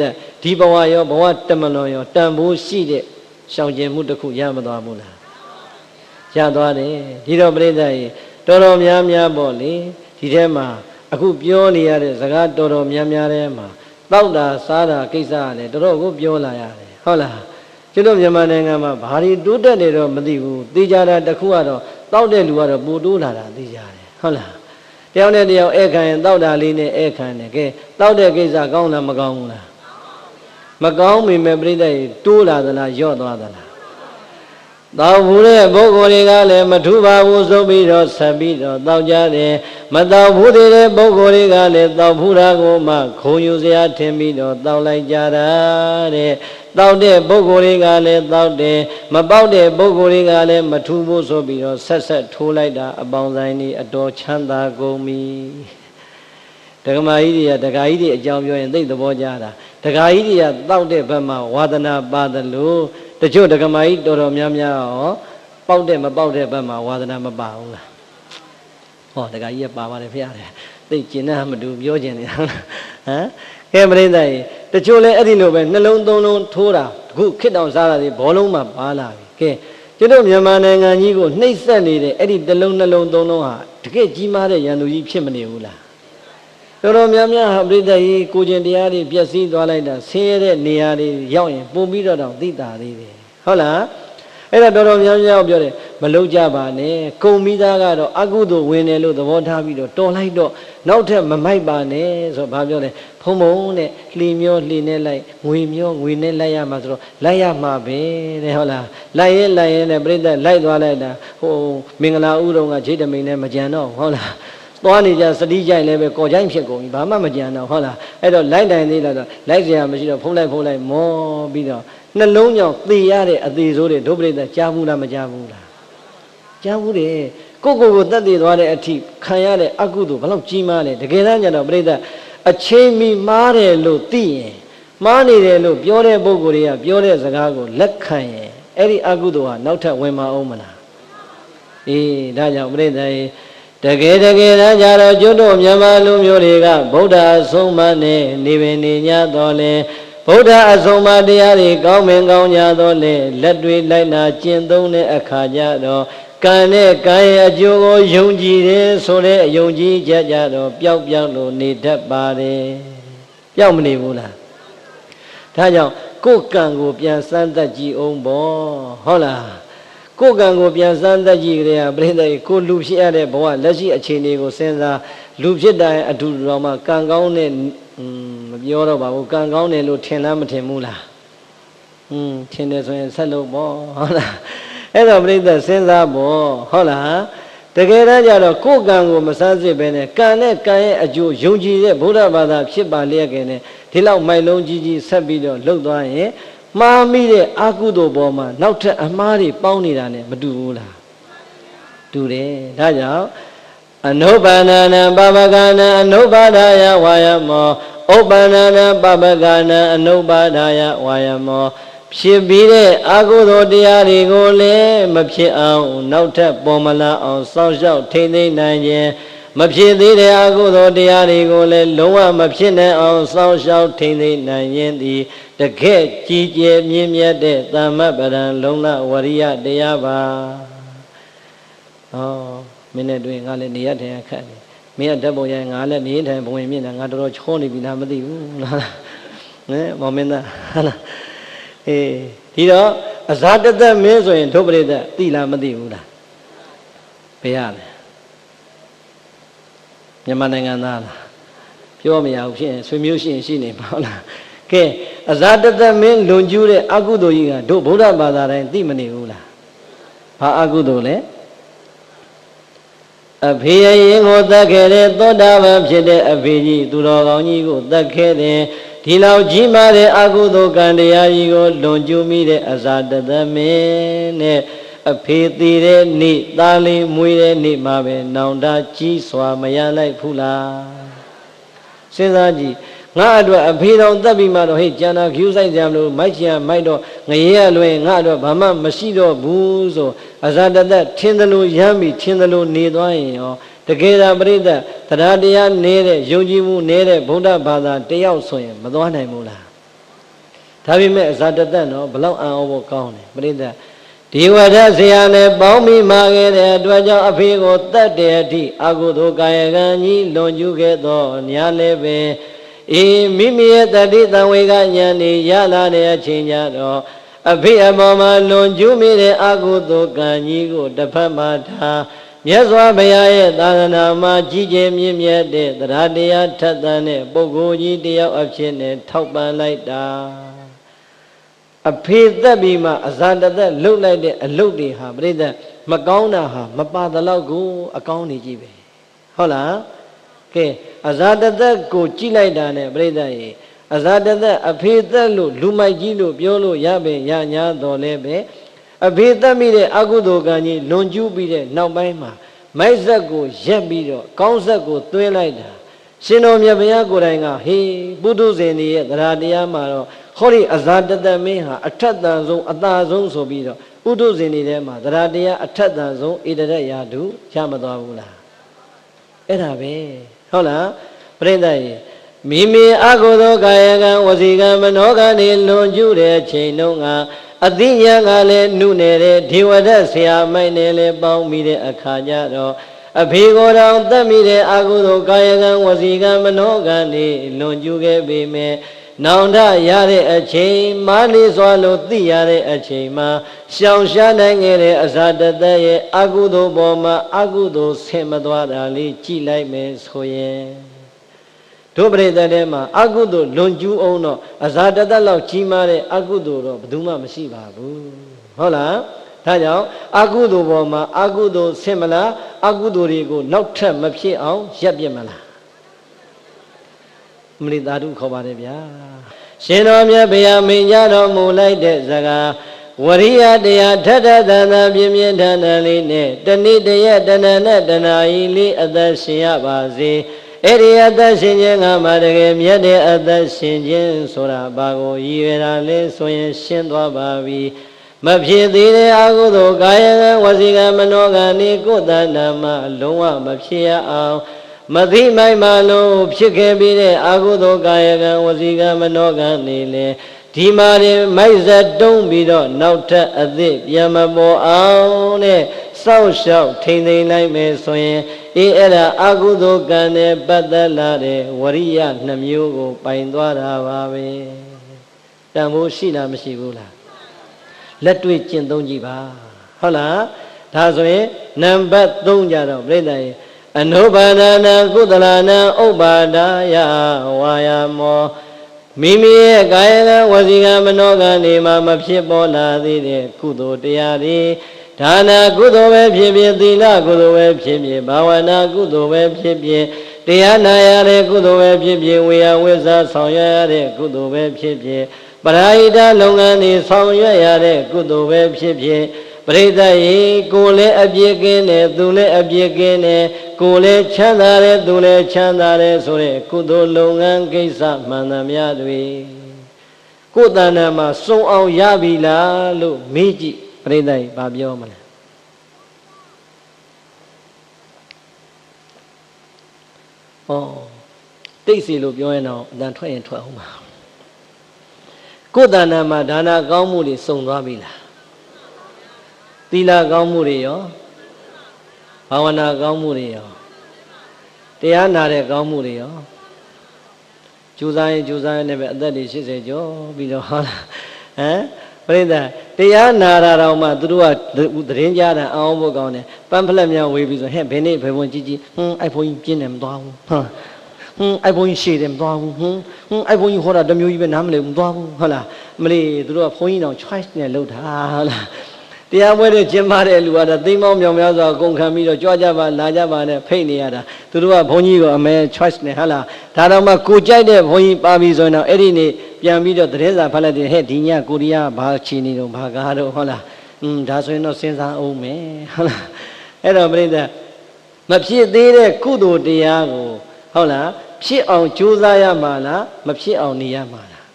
Speaker 1: ဒီဘဝရောဘဝတမလွန်ရောတန်ဖိုးရှိတဲ့ရှောင်ကျင်မှုတစ်ခုရမသွားဘူးလားရသွားတယ်ဒီတော့ပြိဿရေတော်တော်များများပေါ့လေဒီထဲမှာအခုပြောနေရတဲ့စကားတော်တော်များများထဲမှာတောက်တာစားတာကိစ္စကလည်းတော်တော်ကိုပြောလာရတယ်ဟုတ်လားကျွန်တော်မြန်မာနိုင်ငံမှာဘာတွေတိုးတက်နေတော့မသိဘူးသိကြတာတခုကတော့တောက်တဲ့လူကတော့ပိုတိုးလာတာသိကြတယ်ဟုတ်လားတယောက်နဲ့တယောက်ဧခံရင်တောက်တာလေးနဲ့ဧခံတယ်ကဲတောက်တဲ့ကိစ္စကောင်းလားမကောင်းဘူးလားမကောင်းမိမဲ့ပြိဿတိုးလာသလားညော့သွားသလားတောက်ဘူးတဲ့ပုဂ္ဂိုလ်တွေကလည်းမထူပါဘူးဆိုပြီးတော့ဆက်ပြီးတော့တောက်ကြတယ်မတောက်ဘူးတဲ့ပုဂ္ဂိုလ်တွေကလည်းတောက်ဘူးတာကိုမှခုံယူစရာထင်ပြီးတော့တောက်လိုက်ကြတာတဲ့တောက်တဲ့ပုဂ္ဂိုလ်တွေကလည်းတောက်တယ်မပေါက်တဲ့ပုဂ္ဂိုလ်တွေကလည်းမထူဘူးဆိုပြီးတော့ဆက်ထိုးလိုက်တာအပေါင်းဆိုင်ကြီးအတော်ချမ်းသာကုန်ပြီဒကမာကြီးတွေကဒကာကြီးတွေအကြောင်းပြောရင်သိသဘောကြတာဒကာကြီးတွေကတောက်တဲ့ဘက်မှာဝါဒနာပါတယ်လို့တချို့ဒကမာကြီးတော်တော်များများရောပေါက်တဲ့မပေါက်တဲ့ဘက်မှာဝါဒနာမပါဘူးလားဟောဒကာကြီးကပါပါတယ်ဖျားတယ်သိကျင်တဲ့မတူပြောကျင်နေတာဟမ်ကဲပရိသတ်ကြီးတချို့လည်းအဲ့ဒီလိုပဲနှလုံးသုံးလုံးထိုးတာအခုခစ်တောင်စားတာဒီဘောလုံးမှာပါလာပြီကဲကျွန်တော်မြန်မာနိုင်ငံကြီးကိုနှိပ်စက်နေတဲ့အဲ့ဒီတစ်လုံးနှလုံးသုံးလုံးဟာ တကယ်ကြီးမားတဲ့ရန်သူကြီးဖြစ်မနေဘူးလားတော်တော်များများဟာပြိတ္တကြီးကိုကျင်တရားတွေပျက်စီးသွားလိုက်တာဆင်းရဲတဲ့နေရာတွေရောက်ရင်ပုံပြီးတော့သိတာသေးတယ်ဟုတ်လားအဲ့ဒါတော်တော်များများပြောတယ်မလုံကြပါနဲ့ကုံမိသားကတော့အကုသိုလ်ဝင်တယ်လို့သဘောထားပြီးတော့တော်လိုက်တော့နောက်ထပ်မမိုက်ပါနဲ့ဆိုဘာပြောလဲဖုံဖုံနဲ့လှီမျောလှီနဲ့လိုက်ငွေမျောငွေနဲ့လိုက်ရမှာဆိုတော့လိုက်ရမှာပဲတဲ့ဟုတ်လားလိုက်ရင်နဲ့ပြိတ္တလိုက်သွားလိုက်တာဟိုမင်္ဂလာဥတော်ကဂျိတမိန်နဲ့မကြံတော့ဟုတ်လားသွားနေကြစတိကြိုင်လည်းပဲကော်ကြိုင်ဖြစ်ကုန်ပြီဘာမှမကြံတော့ဟုတ်လားအဲ့တော့လိုက်တိုင်သေးလားတော့လိုက်စရာမရှိတော့ဖုံးလိုက်မောပြီးတော့နှလုံးကြောင့်သေရတဲ့အသေးဆိုးတွေဒုပရိသကြားဘူးလားမကြားဘူးလားကြားဘူးတယ်ကိုတတ်သေးသွားတဲ့အထိခံရတဲ့အကုသိုလ်ဘလောက်ကြီးမားလဲတကယ်တမ်းကျတော့ပရိသအချိန်မီမားတယ်လို့သိရင်မားနေတယ်လို့ပြောတဲ့ပုဂ္ဂိုလ်တွေကပြောတဲ့စကားကိုလက်ခံရင်အဲ့ဒီအကုသိုလ်ဟာနောက်ထပ်ဝင်မအောင်မလားအေးဒါကြောင့်ပရိသရေတကယ်တမ်းကြတော့ကျွတ်တို့မြန်မာလူမျိုးတွေကဗုဒ္ဓအဆုံးအမနဲ့နေပင်နေညတော်လဲဗုဒ္ဓအဆုံးအမတရားတွေကောင်းမင်ကောင်းကြတော်လဲလက်တွေလိုက်နာကျင့်သုံးတဲ့အခါကျတော့ကံနဲ့ကံရဲ့အကျိုးကိုယုံကြည်တယ်ဆိုတဲ့အယုံကြည်ချက်ကြတော့ပျောက်လို့နေတတ်ပါတယ်ပျောက်မနေဘူးလားဒါကြောင့်ကိုယ်ကံကိုပြန်စမ်းသပ်ကြည့်အောင်ပေါ့ဟုတ်လားကိုယ်ကံကိုပြန်စမ်းသပ်ကြည့်ကြရပြိဿကိုလူဖြစ်ရတဲ့ဘဝလက်ရှိအခြေအနေကိုစဉ်းစားလူဖြစ်တိုင်းအတူတူတော့မှကံကောင်းတဲ့မပြောတော့ပါဘူးကံကောင်းတယ်လို့ထင်လားမထင်ဘူးလားထင်တယ်ဆိုရင်ဆက်လို့ပေါ့ဟုတ်လားအဲ့တော့ပြိဿစဉ်းစားပေါ့ဟုတ်လားတကယ်တမ်းကျတော့ကိုယ်ကံကိုမစမ်းစစ်ပဲနဲ့ကံနဲ့ကံရဲ့အကျိုးယုံကြည်တဲ့ဗုဒ္ဓဘာသာဖြစ်ပါလျက်ခင်နဲ့ဒီလောက်မိုက်လုံးကြီးဆက်ပြီးတော့လှုပ်သွားရင်မှားမိတဲ့အကုသိုလ်ပေါ်မှာနောက်ထပ်အမှားတွေပေါင်းနေတာ ਨੇ မတူဘူးလားတူတယ်ဒါကြောင့်အနုပန္နနာပပကနာအနုပါဒာယဝါယမောဥပ္ပန္နနာပပကနာအနုပါဒာယဝါယမောဖြစ်ပြီးတဲ့အကုသိုလ်တရားတွေကိုလည်းမဖြစ်အောင်နောက်ထပ်ပေါ်မလာအောင်စောင့်ရှောက်ထိန်းသိမ်းနိုင်ခြင်းမဖြစ်သေးတဲ့အကုသိုလ်တရားတွေကိုလည်းလုံးဝမဖြစ်နိုင်အောင်စောင့်ရှောက်ထိန်းသိမ်းနိုင်ခြင်းသည်တကယ်ကြီးကျယ်မြင့်မြတ်တဲ့သမ္မပဒံလုံလဝရိယတရားပါမင်းနဲ့တွေ့ငါလည်းနေရထိုင်ခက်တယ်မင်းကဓာတ်ပုံရိုင်းငါလည်းနေထိုင်ဘဝင်မြင့်တာငါတော်တော်ချောနေပြီလားမသိဘူးလားမောင်မင်းသားဟာလားဒီတော့အဇာတသက်မင်းဆိုရင်ဒုပရိသတ်သိလားမသိဘူးလားဘယ်ရလဲမြန်မာနိုင်ငံသားလားပြောမရဘူးဖြစ်ရင်ဆွေမျိုးရှိရင်ရှိနေပါလားကဲအဇာတသက်မင်းလွန်ကျူးတဲ့အကုသိုလ်ကြီးကတို့ဗုဒ္ဓဘာသာတိုင်းသိမနေဘူးလားဘာအကုသိုလ်လဲအဖေရင်ကိုတတ်ခဲ့တဲ့သောတာပန်ဖြစ်တဲ့အဖေကြီးသူတော်ကောင်းကြီးကိုတတ်ခဲ့တဲ့ဒီလောက်ကြီးမားတဲ့အကုသိုလ်ကံတရားကြီးကိုလွန်ကျူးမိတဲ့အဇာတသက်မင်းနဲ့အဖေသေးတဲ့နေ့သားလေးမွေးတဲ့နေ့မှာပဲနောင်တကြီးစွာမရလိုက်ဘူးလားစဉ်းစားကြည့်ငါအတွက်အဖေတော်တက်ပြီးမှတော့ဟေ့ကျန်တာခ ्यू ဆိုင်ကြမလို့မိုက်ချင်မိုက်တော့ငရဲရလွင်ငါအတွက်ဘာမှမရှိတော့ဘူးဆိုအဇာတသက်ထင်းသလိုရမ်းပြီးထင်းသလိုနေသွားရင်ရောတကယ်တာပြိဿတရားတရားနေတဲ့ယုံကြည်မှုနေတဲ့ဗုဒ္ဓဘာသာတယောက်ဆိုရင်မသွားနိုင်ဘူးလားဒါပေမဲ့အဇာတသက်တော့ဘလောက်အံ့ဩဖို့ကောင်းတယ်ပြိဿဒီဝဒဆရာနဲ့ပေါင်းပြီးမာခဲ့တဲ့အတွက်ကြောင့်အဖေကိုတတ်တဲ့အထိအကုသိုလ်ကာယကံကြီးလွန်ကျူးခဲ့သောညာလည်းပဲမိမိရဲ့တတိတံဝေကဉာဏ်နေရလာတဲ့အချိန်ကြတော့အဖေအပေါ်မှာလွန်ကျူးမိတဲ့အကုသိုလ်ကံကြီးကိုတစ်ဖက်မှာထားမြတ်စွာဘုရားရဲ့သာသနာမှာကြီးကျယ်မြင့်မြတ်တဲ့တရားတရားထက်သန်တဲ့ပုဂ္ဂိုလ်ကြီးတယောက်အဖြစ်နဲ့ထောက်ပံ့လိုက်တာအဖေသက်ပြီးမှအဇာတသက်လှုပ်လိုက်တဲ့အလုပ်တွေဟာပြိဿမကောင်းတာဟာမပါသလောက်ကိုအကောင်းနေကြီးပဲဟုတ်လားကဲအဇာတသက်ကိုကြည့်လိုက်တာနဲ့ပြိဿရေအဇာတသက်အဖေသက်လို့လူမိုက်ကြီးလို့ပြောလို့ရပဲရညာတော်လဲပဲအဖေသက်မိတဲ့အကုသိုလ်ကံကြီးလွန်ကျူးပြီးတဲ့နောက်ပိုင်းမှာမိုက်ဆက်ကိုရက်ပြီးတော့ကောင်းဆက်ကိုသွင်းလိုက်တာရှင်တော်မြတ်ဘုရားကိုယ်တိုင်ကဟေးပုထုဇဉ်တွေရဲ့တရားတရားမှာတော့ဟောဒီအဇာတသက်မင်းဟာအထက်တန်ဆုံးအသာဆုံးဆိုပြီးတော့ပုထုဇဉ်တွေထဲမှာတရားတရားအထက်တန်ဆုံးဣတရယာတုရမသွားဘူးလားအဲ့ဒါပဲဟုတ်လားပြိဿရေမိမိအကုသိုလ်ကာယကံဝစီကံမနောကံတွေလွန်ကျူးတဲ့ချိန်တုန်းကအသိဉာဏ်ကလည်းနုနယ်တဲ့ဒေဝဒတ်ဆရာမိုက်နဲ့လည်းပေါင်းမိတဲ့အခါကျတော့
Speaker 2: အဖေကိုယ်တော်တတ်မိတဲ့အကုသိုလ်ကာယကံဝစီကံမနောကံတွေလွန်ကျူးခဲ့ပေမဲ့နောင်တရတဲ့အချိန်မာနေစွာလို့သိရတဲ့အချိန်မှာရှောင်ရှားနိုင်ခဲ့တဲ့အဇာတသက်ရဲ့အကုသိုလ်ပေါ်မှာအကုသိုလ်ဆင်မသွားတာလေးကြည်လိုက်မယ်ဆိုရင်တို့ပရိသတ်ထဲမှာအကုသိုလ်လွန်ကျူးအောင်တော့အဇာတသက်လောက်ကြီးမားတဲ့အကုသိုလ်တော့ဘယ်သူမှမရှိပါဘူးဟုတ်လားဒါကြောင့်အကုသိုလ်ပေါ်မှာအကုသိုလ်ဆင်မလားအကုသိုလ်တွေကိုနောက်ထပ်မဖြစ်အောင်ရပ်ပြစ်မလားမရိသာဓုခေါ်ပါတယ်ဗျာရှင်တော်မြတ်ဘုရားမိန့်ကြတော်မူလိုက်တဲ့စကားဝရိယတရားထထသန်သန်ပြင်းပြင်းထန်ထန်လေးနဲ့တဏိတရဲ့တဏ္ဍနဲ့တဏှာဤလေးအသက်ရှင်ရပါစေအဲ့ဒီအသက်ရှင်ခြင်းကမှတကယ်မြတ်တဲ့အသက်ရှင်ခြင်းဆိုတာဘာကိုရည်ရွယ်တာလဲဆိုရင်ရှင်းသွားပါပြီမဖြစ်သေးတဲ့အကုသိုလ်ကာယကံဝစီကံမနောကံဤကိုယ်တဏ္ဍမှာလုံးဝမဖြစ်ရအောင်မသိမိုက်မှလို့ဖြစ်ခဲ့ပြီးတဲ့အကုသိုလ်ကာယကံဝစီကံမနောကံနေလေဒီမှာမိုက်ဇက်တုံးပြီးတော့နောက်ထပ်အသစ်ပြန်မပေါ်အောင်နဲ့စောင့်ရှောက်ထိန်သိမ်းလိုက်မယ်ဆိုရင်အဲ့ဒါအကုသိုလ်ကံနဲ့ပတ်သက်လာတဲ့ဝရိယနှမျိုးကိုပိုင်သွားတာပါပဲတန်ဖိုးရှိလားမရှိဘူးလားလက်တွေ့ကျင့်သုံးကြည့်ပါဟုတ်လားဒါဆိုရင်နံပါတ်3ကြတော့ပြိဿရေအနုပါဒနာကုသလနာဥပ္ပါဒာယဝါယာမောမိမိရဲ့ကာယကံဝစီကံမနောကံတွေမှာမဖြစ်ပေါ်လာသေးတဲ့ကုသိုလ်တရားတွေဒါနာကုသိုလ်ပဲဖြစ်ဖြစ်သီလကုသိုလ်ပဲဖြစ်ဖြစ်ဘာဝနာကုသိုလ်ပဲဖြစ်ဖြစ်တရားနာရတဲ့ကုသိုလ်ပဲဖြစ်ဖြစ်ဝေယဝိဇ္ဇာဆောင်ရွက်ရတဲ့ကုသိုလ်ပဲဖြစ်ဖြစ်ပရာဟိတလုပ်ငန်းတွေဆောင်ရွက်ရတဲ့ကုသိုလ်ပဲဖြစ်ဖြစ်ပရိသတ်ရေကိုယ်လည်းအပြစ်ကင်းတယ်သူလည်းအပြစ်ကင်းတယ်ကိုယ်လည်းချမ်းသာတယ်သူလည်းချမ်းသာတယ်ဆိုတဲ့ကုသိုလ်လုပ်ငန်းကိစ္စမှန်သမျှတွေကိုယ်တဏ္ဍာမှာစုံအောင်ရပြီလားလို့မေးကြည့်ပရိသတ်ဘာပြောမလဲဟောတိတ်စီလို့ပြောရင်တော့အတန်ထွက်ရင်ထွက်အောင်ပါကိုယ်တဏ္ဍာမှာဒါနကောင်းမှုတွေစုံသွားပြီလားသီလကောင်းမှုတွေရောဘာဝနာကောင်းမှုတွေရောတရားနာတဲ့ကောင်းမှုတွေရောကြိုးစားရင်လည်းပဲအသက်တွေ80ကျော်ပြီးတော့ဟုတ်လားဟမ်ပြိဿတရားနာတာတော့မှသူတို့ကသတင်းကြားတာအောင်ဖို့ကောင်းတယ်ပန်းဖလက်များဝေးပြီးဆိုဟဲ့ဘယ်နေ့ဘယ်ဘုံကြီးအဲ့ဘုန်းကြီးပြင်းတယ်မသွားဘူးအဲ့ဘုန်းကြီးရှည်တယ်မသွားဘူးအဲ့ဘုန်းကြီးဟောတာတမျိုးကြီးပဲနားမလည်ဘူးမသွားဘူးဟုတ်လားမလေးသူတို့ကဘုန်းကြီးတောင် choice နဲ့လုပ်တာဟုတ်လားတရားပွဲတွေကျင်းပတဲ့လူကတော့သိမ်းပေါင်းမြောင်များစွာကုန်ခံပြီးတော့ကြွားကြပါလာကြပါနဲ့ဖိတ်နေရတာသူတို့ကဘုန်းကြီးကိုအမဲ choice နဲ့ဟုတ်လားဒါတော့မှကိုကြိုက်တဲ့ဘုန်းကြီးပါပြီဆိုရင်တော့အဲ့ဒီနေ့ပြန်ပြီးတော့သတင်းစာဖတ်လိုက်တယ်ဟဲ့ဒီညကိုရီးယားဘာချီနေတော့ဘာကားတော့ဟုတ်လားဒါဆိုရင်တော့စဉ်းစားအောင်မယ်ဟုတ်လားအဲ့တော့ပြိဿမဖြစ်သေးတဲ့ကုသိုလ်တရားကိုဟုတ်လားဖြစ်အောင်ကြိုးစားရမှာလားမဖြစ်အောင်နေရမှာလား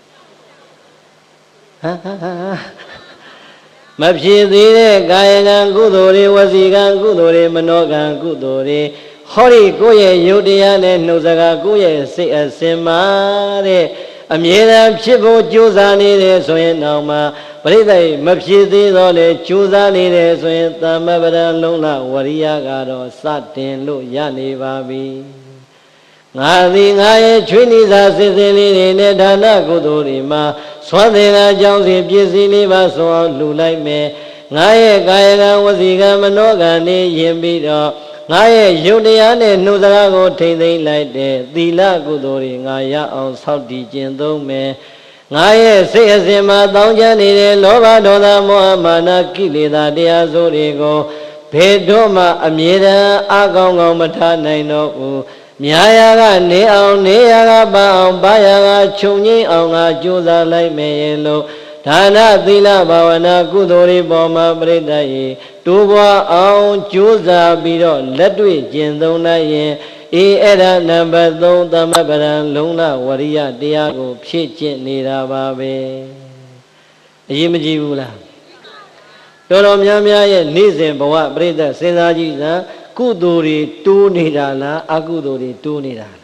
Speaker 2: မဖြစ်သေးတဲ့ကာယကံကုသိုလ်တွေဝစီကံကုသိုလ်တွေမနောကံကုသိုလ်တွေဟောဒီကိုယ့်ရဲ့ယုတ်တရားနဲ့နှုတ်စကားကိုယ့်ရဲ့စိတ်အစဉ်မှာတဲ့အမြဲတမ်းဖြစ်ဖို့ကြိုးစားနေတယ်ဆိုရင်တော့မှပရိသတ်မဖြစ်သေးတော့လေကြိုးစားနေတယ်ဆိုရင်သမ္မပဒံလုံးလဝရိယကတော့စတင်လို့ရနေပါပြီငါသည်ငါရဲ့ချွေးနိစာစစ်စစ်လေးတွေနဲ့ဒါနကုသိုလ်တွေမှာသွမ်းသင်္ကာကြောင့်စီပြည့်စည်လေးပါဆိုအောင်လှူလိုက်မယ်ငါရဲ့ကာယကံဝစီကံမနောကံနေရင်ပြီးတော့ငါရဲ့ယုတ်တရားနဲ့နှုတ်စကားကိုထိမ့်သိမ့်လိုက်တဲ့သီလကုသိုလ်တွေငါရအောင်ဆောက်တည်ကျင့်သုံးမယ်ငါရဲ့စိတ်အစဉ်မှာတောင်းကျမ်းနေတဲ့လောဘဒေါသမောဟမာနကိလေသာတရားစိုးတွေကိုဘယ်တော့မှအမြဲတမ်းအကောင်းကောင်းမထားနိုင်တော့ဘူးများရာကနေအောင်နေရာကပါအောင်ပါရာကခြုံငိမ့်အောင်ငါကြိုးစားလိုက်မယ်လို့ဒါနသီလဘာဝနာကုသိုလ်တွေပေါ်မှာပြိတ္တရေတိုးပွားအောင်ကြိုးစားပြီးတော့လက်တွေ့ကျင့်သုံးနိုင်ရင်အဲ့ဒါနံပါတ်3သမပရံလုံးလဝရိယတရားကိုဖြည့်ကျင့်နေတာပါပဲအရေးမကြီးဘူးလားတော်တော်များများရဲ့နေ့စဉ်ဘဝပြိတ္တစဉ်းစားကြည့်စမ်းကုသိုလ်တွေတိုးနေတာလားအကုသိုလ်တွေတိုးနေတာလား